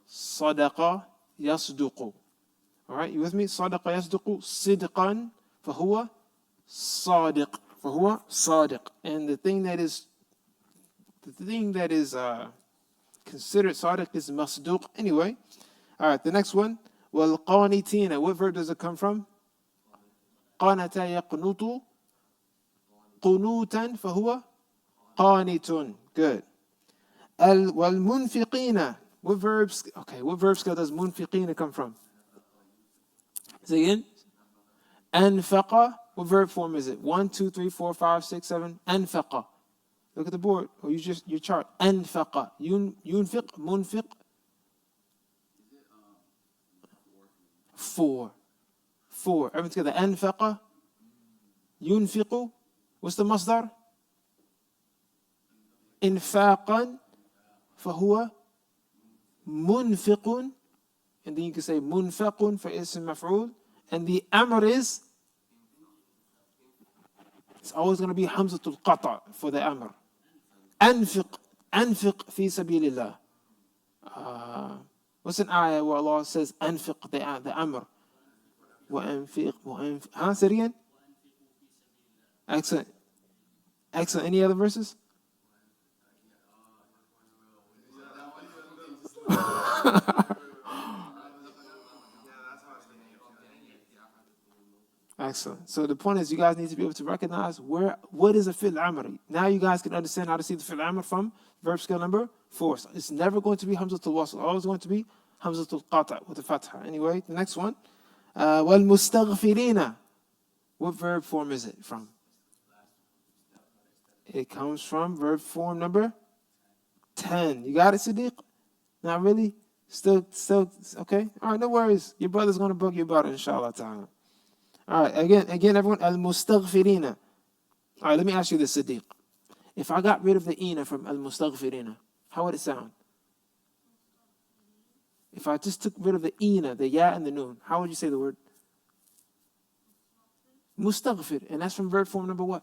Speaker 1: Sadaqa yasduqu. All right, you with me? Sadaqa yasduqu. Sidqan. Fahuwa sadiq. Fahuwa sadiq. And the thing that is considered sadiq is masduq. Anyway, all right, the next one. Wal qanitina. What verb does it come from? Qanata yaqnutu. Qunutan. Fahuwa qanitun. Good. Wal munfiqina. What verbs? Okay, what verb scale does munfiqina come from? Say again. Anfaqa. What verb form is it? 1, 2, 3, 4, 5, 6, 7. Anfaqa. Look at the board, or you just your chart. Anfaqa. Yunfiq. Munfiq. 4. Everything together. Anfaqa. Yunfiqu. What's the masdar? Infaqan. Fahuwa munfiqun. And then you can say munfaqun for ism maf'ul. And the amr is, it's always going to be hamzatul qata for the amr. Anfiq fi sabilillah. What's an ayah where Allah says anfiq, the amr? Wa'anfiq. Say it again. Excellent. Any other verses? Excellent. So the point is, you guys need to be able to recognize what is a fi'l amr. Now you guys can understand how to see the fi'l amr from verb scale number 4. So it's never going to be hamzatul wasl. Always going to be hamzatul qata with the fatha. Anyway, the next one. Wal mustaghfirina. What verb form is it from? It comes from verb form number 10. You got it, Siddiq? Not really? Still, okay? All right, no worries. Your brother's going to bug you about it, inshallah ta'ala. All right, again, everyone, al-mustaghfirina. All right, let me ask you this, Siddiq. If I got rid of the ina from al-mustaghfirina, how would it sound? If I just took rid of the ina, the ya and the noon, how would you say the word? Mustaghfir. And that's from verb form number what?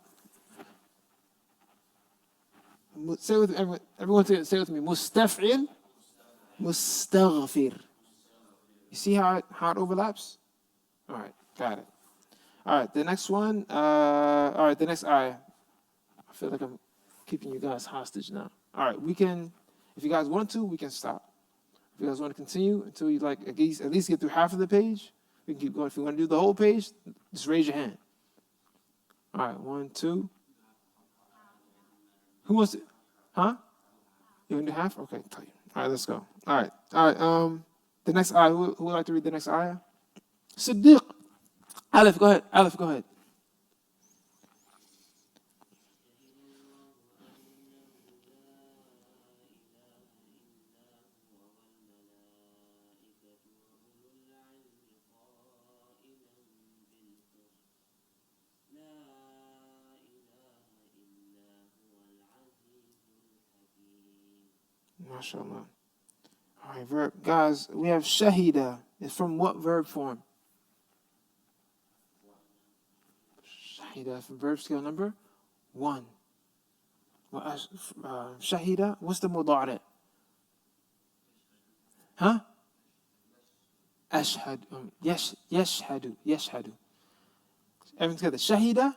Speaker 1: Say it with everyone say it with me. Mustaf'il. Mustaghfir. You see how it overlaps? All right, got it. All right, the next one. The next ayah. I feel like I'm keeping you guys hostage now. All right, we can, if you guys want to, we can stop. If you guys want to continue until you like at least get through half of the page, we can keep going. If you want to do the whole page, just raise your hand. All right, 1, 2. Who wants to? Huh? You want to do half? Okay, tell you. All right, let's go. All right. The next ayah. Who would like to read the next ayah? Siddiq. Aleph, go ahead. MashaAllah. All right, verb. Guys, we have shahida. It's from what verb form? Shahida from verb scale number 1. Shahida, what's the mudari'? Huh? Ashhad. Yashhadu. Everything together. Shahida,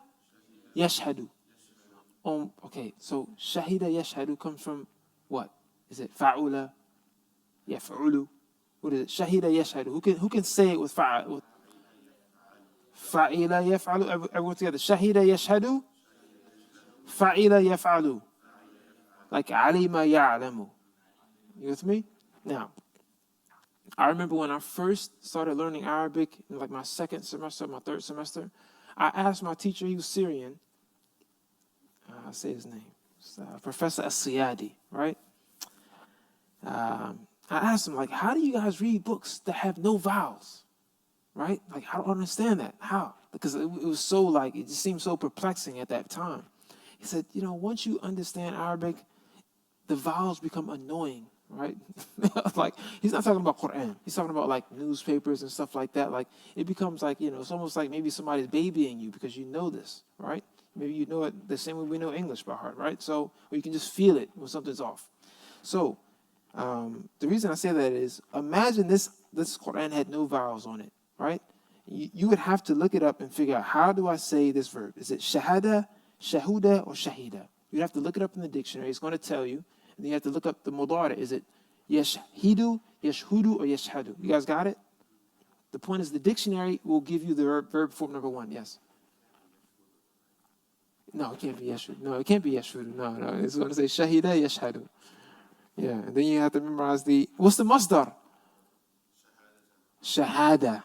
Speaker 1: yashhadu. Okay, so shahida, yashhadu comes from what? Is it fa'ula? Yaf'ulu? What is it? Shahida, yashhadu. Who can say it with fa'ula? Fa'ila yaf'alu. Everyone together. Shahida yashhadu. Fa'ila yaf'alu. Like alima ya'lamu. You with me? Now, I remember when I first started learning Arabic in like my second semester, my third semester, I asked my teacher, he was Syrian. I'll say his name. Professor As-Siyadi, right? I asked him, like, how do you guys read books that have no vowels, right? Like, I don't understand that. How? Because it was so, like, it just seemed so perplexing at that time. He said, once you understand Arabic, the vowels become annoying, right? Like, he's not talking about Quran. He's talking about, like, newspapers and stuff like that. Like, it becomes like, it's almost like maybe somebody's babying you because you know this, right? Maybe you know it the same way we know English by heart, right? So, or you can just feel it when something's off. So, the reason I say that is, imagine this Quran had no vowels on it, right? You would have to look it up and figure out, how do I say this verb? Is it shahada, shahuda, or shahida? You'd have to look it up in the dictionary. It's going to tell you. And then you have to look up the mudari. Is it yashhidu, yashhudu, or yashhadu? You guys got it? The point is, the dictionary will give you the verb form number 1. Yes. No, it can't be yashhudu. No, it can't be yashhudu. No. It's going to say shahida, yashhadu. Yeah, and then you have to memorize what's the masdar? Shahada.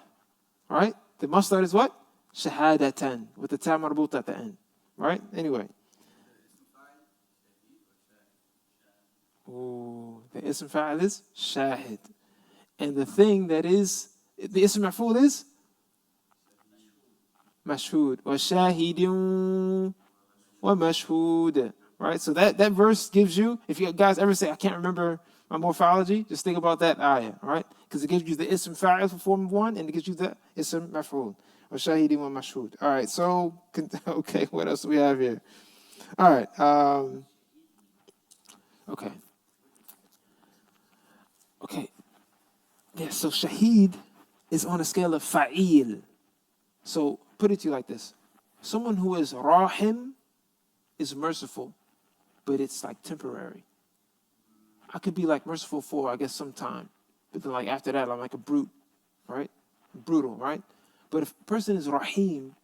Speaker 1: Right? The masdar is what? Shahadatan, with the ta marbuta at the end. Right? Anyway. Ooh, the ism fa'al is shahid. And the thing that is, the ism maf'ul is mashhud. Wa shahidun wa mashhud. Right? So that verse gives you, if you guys ever say, I can't remember my morphology, just think about that ayah, right? Because it gives you the ism fa'il for form 1, and it gives you the ism maf'ul. Wa shahidin wa mashhud. All right, so, okay, what else do we have here? All right, okay. Okay. Yeah, so shaheed is on a scale of fa'il. So put it to you like this. Someone who is rahim is merciful, but it's like temporary. I could be like merciful for, I guess, some time. But then like after that, I'm like a brute, right? Brutal, right? But if a person is rahim,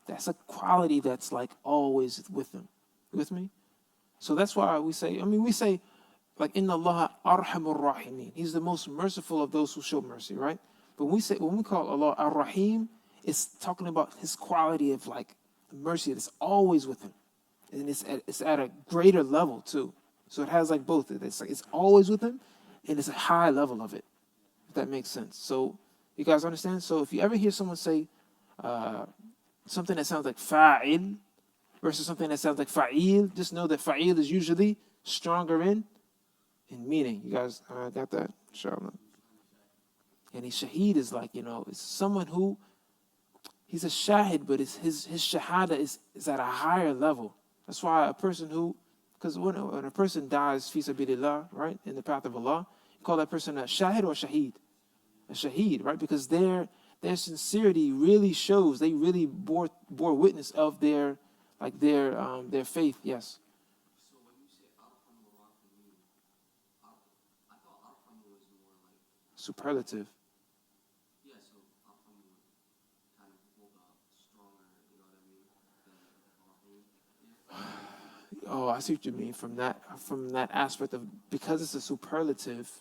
Speaker 1: that's a quality that's like always with them. You with me? So that's why we say, like, Inna Allah arhamur rahimin. He's the most merciful of those who show mercy, right? But when we call Allah ar-Rahim, it's talking about his quality of like mercy that's always with him. And it's at a greater level too. So it has like both. It's always with him, and it's a high level of it. If that makes sense. So you guys understand? So if you ever hear someone say something that sounds like fa'il versus something that sounds like fa'il, just know that fa'il is usually stronger in meaning. You guys got that? Inshallah. And shaheed is like, it's someone who, he's a shahid, but his shahada is at a higher level. That's why a person who, because when a person dies, fi sabilillah, right, in the path of Allah, you call that person a shahid or shaheed? A shaheed, right? Because their sincerity really shows, they really bore witness of their faith, yes.
Speaker 2: So when you say arhamur rahimin, I thought arhamu was more like,
Speaker 1: Superlative.
Speaker 2: yeah, so arhamu would kind of hold up stronger, you know what I mean, than rahim. Yeah.
Speaker 1: Oh, I see what you mean from that aspect of, because it's a superlative.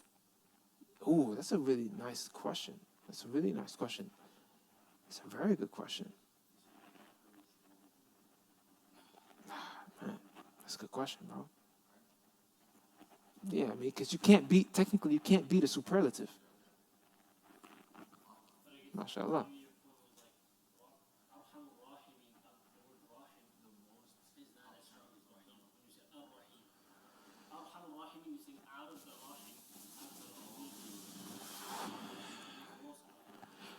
Speaker 1: Ooh, that's a really nice question. That's a really nice question. It's a very good question. Man, that's a good question, bro. Yeah, because you can't beat a superlative. MashaAllah.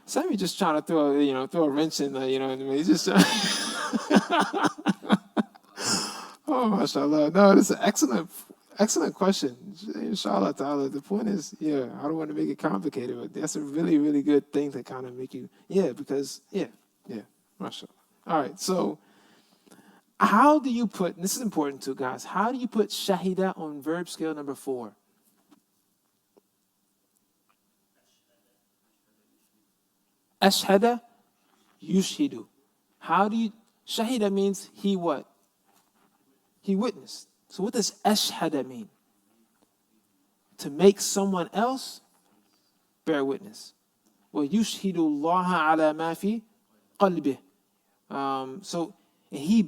Speaker 1: Sammy just trying to throw a wrench in there, you know what I mean? He's just trying. Oh, mashallah. No, that's an excellent question. Inshallah ta'ala. The point is, I don't want to make it complicated, but that's a really, really good thing to kind of make you, mashallah. All right, so how do you put, and this is important too, guys, how do you put shahida on verb scale number 4? Ashhada, yushhidu. How do you, shahida means he what? He witnessed. So what does ashhada mean? To make someone else bear witness. Well, yushhidu Allah ala ma fi qalbih. So he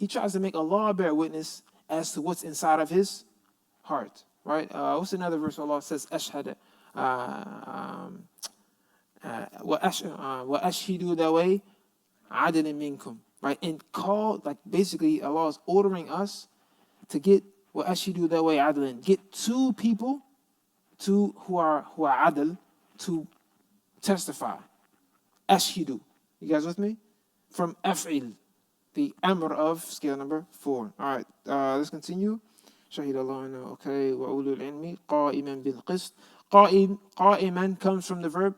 Speaker 1: tries to make Allah bear witness, as to what's inside of his heart. Right? What's another verse where Allah says, Ashhad, وَأَشْهِدُوا ذَوَيْ عَدْلٍ مِنْكُمْ. Right? And call, like basically Allah is ordering us to get وَأَشْهِدُوا ذَوَيْ عَدْلٍ. Get two people who are adl to testify. Ashhidu. You guys with me? From af'il, the amr of scale number 4. All right, let's continue. Shahid Allah, okay. وَأُولُو الْعِلْمِ قَائِمًا بِالْقِسْطِ. قائما comes from the verb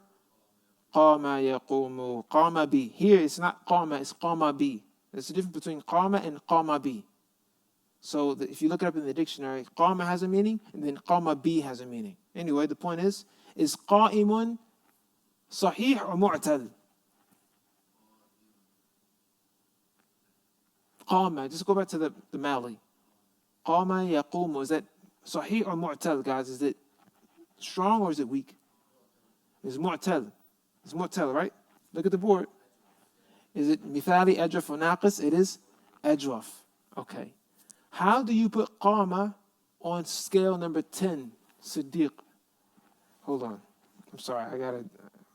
Speaker 1: قَامَ يَقُومُ. قَامَ بي. Here it's not قَامَ, it's قَامَ بي. There's a difference between قَامَ and قَامَ بي. So if you look it up in the dictionary, قَامَ has a meaning, and then قَامَ بي has a meaning. Anyway, the point is قَائِمٌ صحيح or mu'tal? قَامَ. Just go back to the Mali. قَامَ يَقُومُ. Is that صحيح or mu'tal, guys? Is it strong or is it weak? It's mu'tal. It's mu'tal, right? Look at the board. Is it mithali, ajwaf, or naqis? It is ajwaf. Okay. How do you put qama on scale number 10, Siddiq? Hold on. I'm sorry.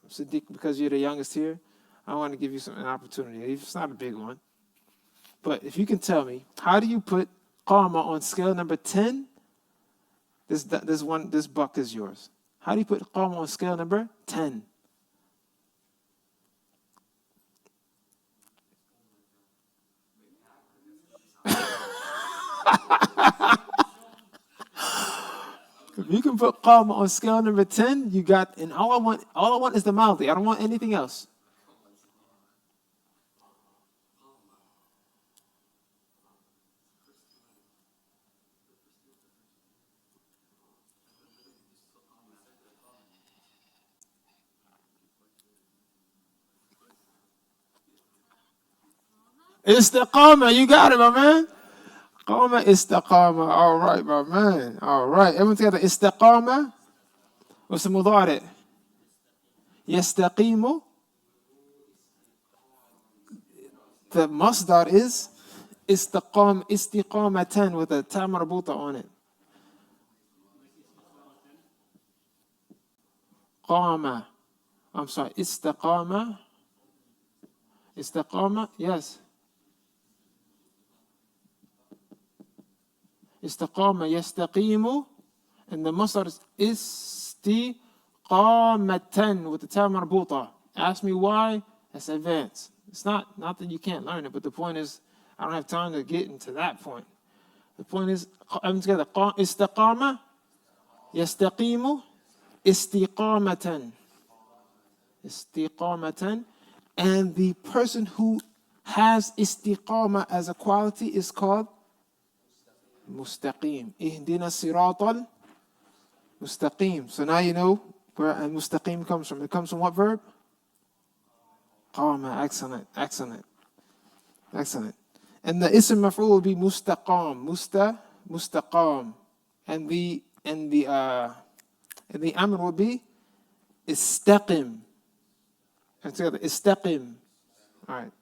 Speaker 1: Siddiq, because you're the youngest here, I want to give you an opportunity. It's not a big one. But if you can tell me, how do you put qama on scale number 10? This buck is yours. How do you put qama on scale number 10? If you can put qama on scale number 10, you got, and all I want is the maldi. I don't want anything else. Istiqama, you got it, my man. Qama, istiqama. All right, my man. All right. Everyone together. Istiqama. What's the mudari? Yastaqimu. The masdar is istiqamatan with a ta marbuta on it. Qama. I'm sorry. Istiqama. Istiqama. Yes. Istiqama, yastaqimu, and the masdar is istiqamatan with the ta marbuta. Ask me why? That's advanced. It's not that you can't learn it, but the point is, I don't have time to get into that point. The point is, I'm together. Istiqama, yastaqimu, istiqamatan. Istiqamatan. And the person who has istiqama as a quality is called Mustaqim. Ihdina siratal mustaqim. So now you know where mustaqim comes from. It comes from what verb? Qama. Excellent. Excellent. Excellent. And the ism maf'ul will be mustaqam. Mustaqam. And the amr will be istaqim. And together, istaqim. All right.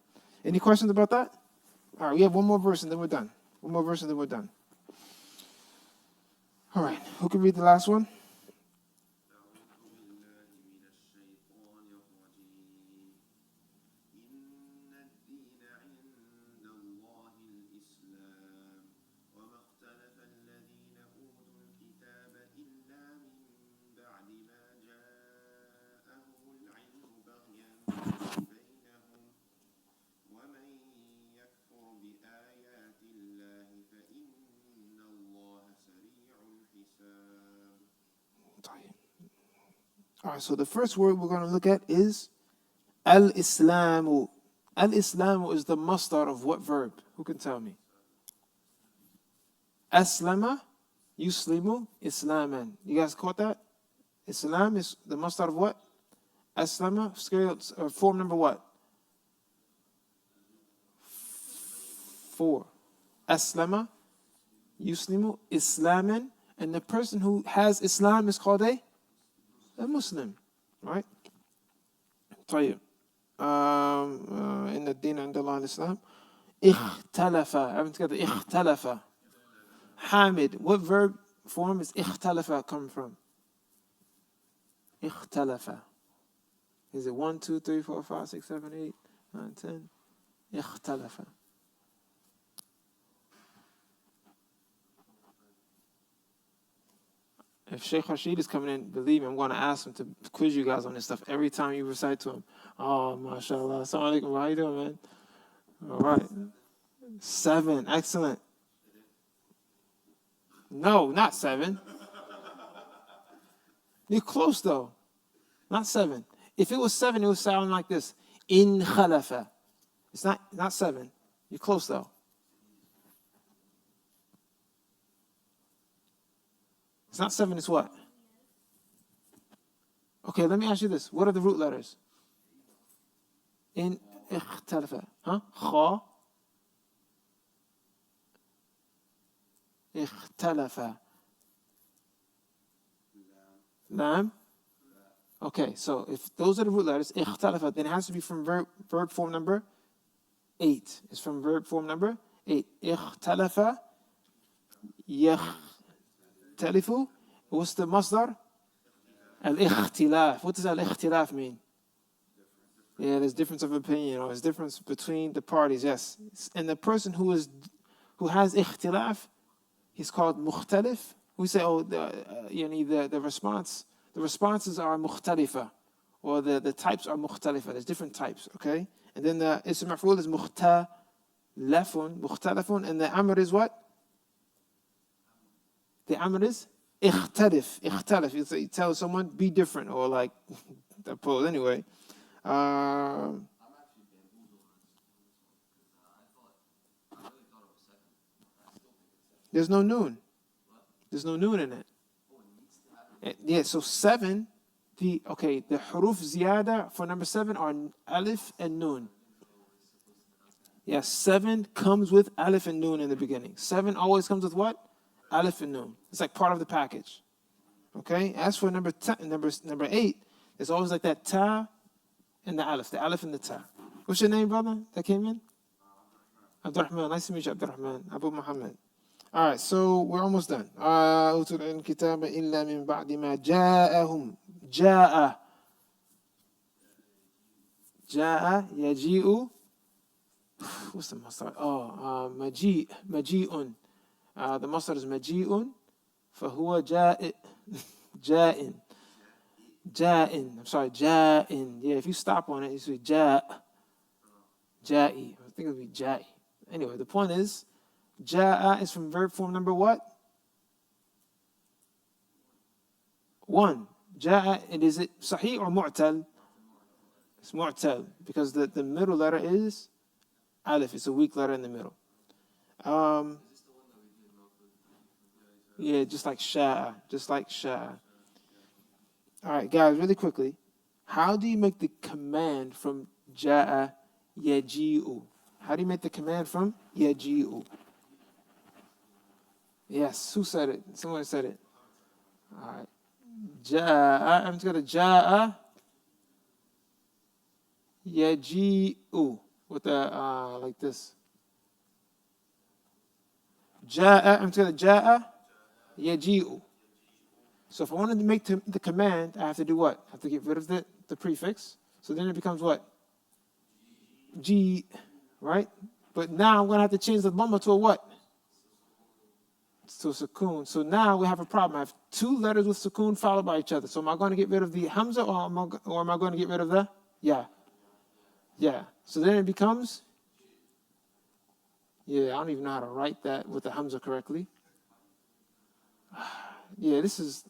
Speaker 1: Any questions about that? All right, we have one more verse and then we're done. One more verse and then we're done. All right, who can read the last one? All right, so the first word we're going to look at is al-Islamu. Al-Islamu is the masdar of what verb? Who can tell me? Aslama, yuslimu, islaman. You guys caught that? Islam is the masdar of what? Aslama, scale, form number what? 4. Aslama, yuslimu, islaman. And the person who has Islam is called a Muslim, right? طيب. إن الدين عند الله الإسلام. اختلف. Everyone together. اختلف. Hamid. What verb form is ikhtalafa come from? Ikhtalafa. Is it 1, 2, 3, 4, 5, 6, 7, 8, 9, 10? Ikhtalafa. If Sheikh Rashid is coming in, believe me, I'm going to ask him to quiz you guys on this stuff every time you recite to him. Oh, mashallah. Assalamu alaikum. How you doing, man? All right. 7. Excellent. No, not 7. You're close, though. Not 7. If it was 7, it would sound like this. In khalafa. It's not 7. You're close, though. It's not 7, it's what? Okay, let me ask you this. What are the root letters? In ikhtalafa. Huh? Kha. Ikhtalafa. Lam. Okay, so if those are the root letters, ikhtalafa, then it has to be from verb form number 8. It's from verb form number 8. Ikhtalafa. Yakhtalifu. What's the masdar? Al-ikhtilaf. What does al-ikhtilaf mean? Yeah, there's difference of opinion, or there's difference between the parties, yes. And the person who has ikhtilaf, he's called mukhtalif. We say, oh, the responses are mukhtalifa, or the types are mukhtalifa. There's different types, okay? And then the ism maf'ul is mukhtalafun, and the amr is what? The amr is ikhtalif. You tell someone, be different, or like, the pose anyway.
Speaker 2: I'm actually bamboozled on this one, because I really thought it was 7. I still think it's 7.
Speaker 1: There's no noon.
Speaker 2: What?
Speaker 1: There's no noon in it.
Speaker 2: Oh, it needs to have.
Speaker 1: Yeah, so 7, the huruf ziyada for number 7 are alif and noon. Yeah, 7 comes with alif and noon in the beginning. 7 always comes with what? Alif and noon. It's like part of the package. Okay? As for number 8, it's always like that ta and the alif and the ta. What's your name, brother, that came in? Abdurrahman. Nice to meet you, Abdurrahman. Abu Muhammad. All right, so we're almost done. أوتوا الكتاب إلا من بعد ما جاءهم. جاء يجيء. What's the masdar? Oh, maji'un. The masdar is maji'un. فهو جائن. I'm sorry, ja'in. Yeah, if you stop on it, you say ja'i. I think it would be ja'i. Anyway, the point is, ja'a is from verb form number what? 1. Ja'a, and is it sahih or mu'tal? It's mu'tal, because the middle letter is alif. It's a weak letter in the middle. Yeah, just like sha'a. All right, guys, really quickly. How do you make the command from ja'a yaji'u? How do you make the command from yaji'u? Yes, who said it? Someone said it. All right. Ja'a, I'm just going to ja'a yaji'u with the, like this. Ja'a, I'm just going to ja'a yaji'u. So if I wanted to make the command, I have to do what? I have to get rid of the prefix. So then it becomes what? G, right? But now I'm going to have to change the dhamma to a what? To sukoon. So now we have a problem. I have 2 letters with sukoon followed by each other. So am I going to get rid of the hamza, or am I going to get rid of the yeah? Yeah. So then it becomes, yeah, I don't even know how to write that with the hamza correctly. Yeah, this is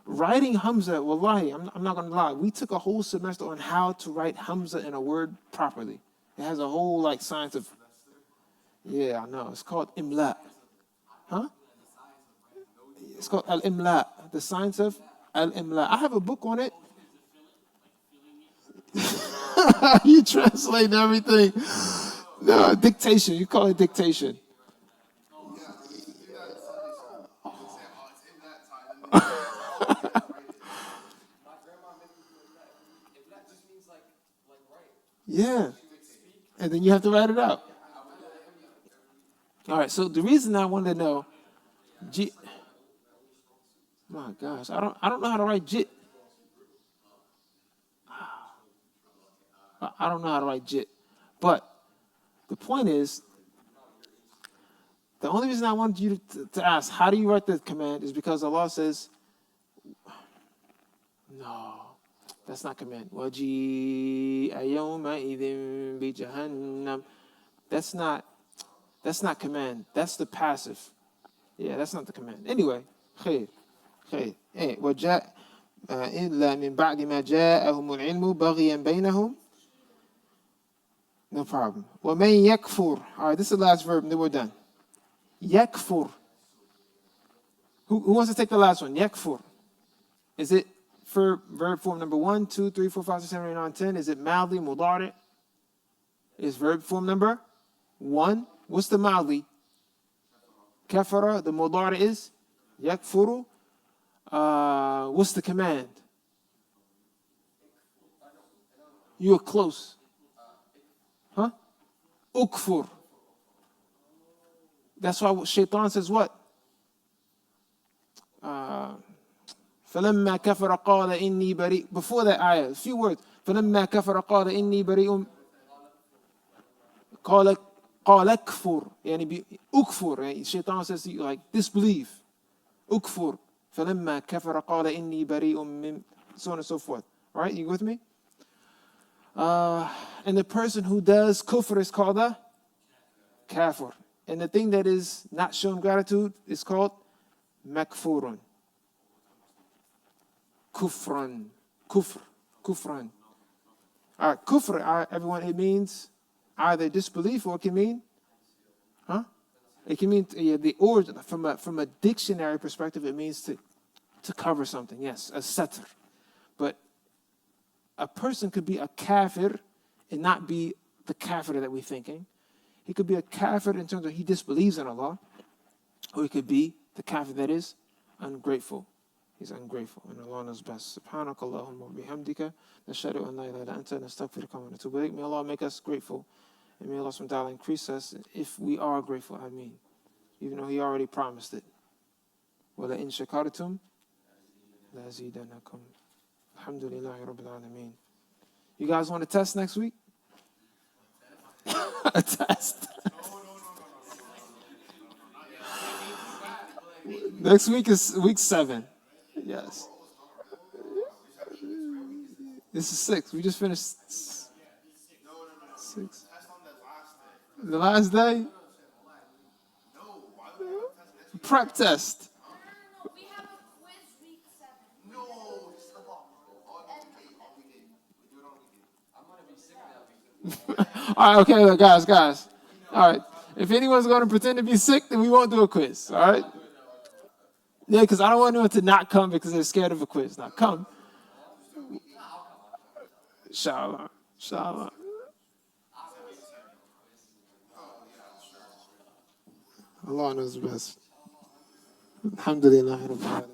Speaker 1: writing hamza. Wallahi, I'm not going to lie. We took a whole semester on how to write hamza in a word properly. It has a whole like science of. Yeah, I know. It's called imla. Huh? It's called al-imla, the science of al-imla. I have a book on it. You translate everything. No, dictation. You call it dictation. Yeah. And then you have to write it out. All right, so the reason I wanted to know, Jit. My gosh, I don't know how to write jit. I don't know how to write jit. But the point is, the only reason I wanted you to ask, how do you write the command, is because Allah says, no, that's not command. وَجِيءَ يَوْمَئِذٍ بِجَهَنَّمَ. That's not command. That's the passive. Yeah, that's not the command. Anyway, خير. وجاء إلا من بعد ما جاءهم العلم بغيا بينهم. No problem. وَمَنْ يَكْفُرْ. All right, this is the last verb, and then we're done. Yakfur. Who wants to take the last one? Yakfur. Is it for verb form number 1, 2, 3, 4, 5, 6, 7, 8, 9, 10? Is it madli, mudari? Is verb form number 1? What's the madli? Kafara. The mudari is yakfuru. What's the command? You are close. Huh? Ukfur. That's why Shaitan says what? فَلَمَّا كَفَرَ قَالَ إِنِّي بَرِيءٌ. Before that ayah, a few words. فَلَمَّا كَفَرَ قَالَ إِنِّي بَرِيءٌ. قَالَ اكْفُرْ. يعني أكفر. Shaitan says to you, like, disbelieve. أكفر. فَلَمَّا كَفَرَ قَالَ إِنِّي بَرِيءٌ مِّن. So on and so forth. Right? You with me? And the person who does kufr is called a kafir. And the thing that is not shown gratitude is called makfurun. Kufran. Kufran. All right, kufr, everyone, it means either disbelief or it can mean, It can mean, the origin, from a dictionary perspective, it means to cover something. Yes, a satr. But a person could be a kafir and not be the kafir that we're thinking. He could be a kafir in terms of he disbelieves in Allah, or he could be the kafir that is ungrateful. He's ungrateful, and Allah knows best. Subhanakallahumma wa bihamdika, nashhadu an la ilaha illa anta, nastaghfiruka wa natubu ilayk. May Allah make us grateful, and may Allah subhanahu wa ta'ala increase us if we are grateful. Ameen. Even though He already promised it. Wa la in shakartum la azidanakum. Alhamdulillahi rabbil alameen. You guys want a test next week? A test. Next week is week 7. Yes. This is 6. We just finished 6. The last day? Prep test.
Speaker 4: No, we have a quiz week 7.
Speaker 1: All right, okay, look, guys. All right. If anyone's going to pretend to be sick, then we won't do a quiz. All right? Yeah, because I don't want anyone to not come because they're scared of a quiz. Now, come. Inshallah. Inshallah. Allah knows best. Alhamdulillah.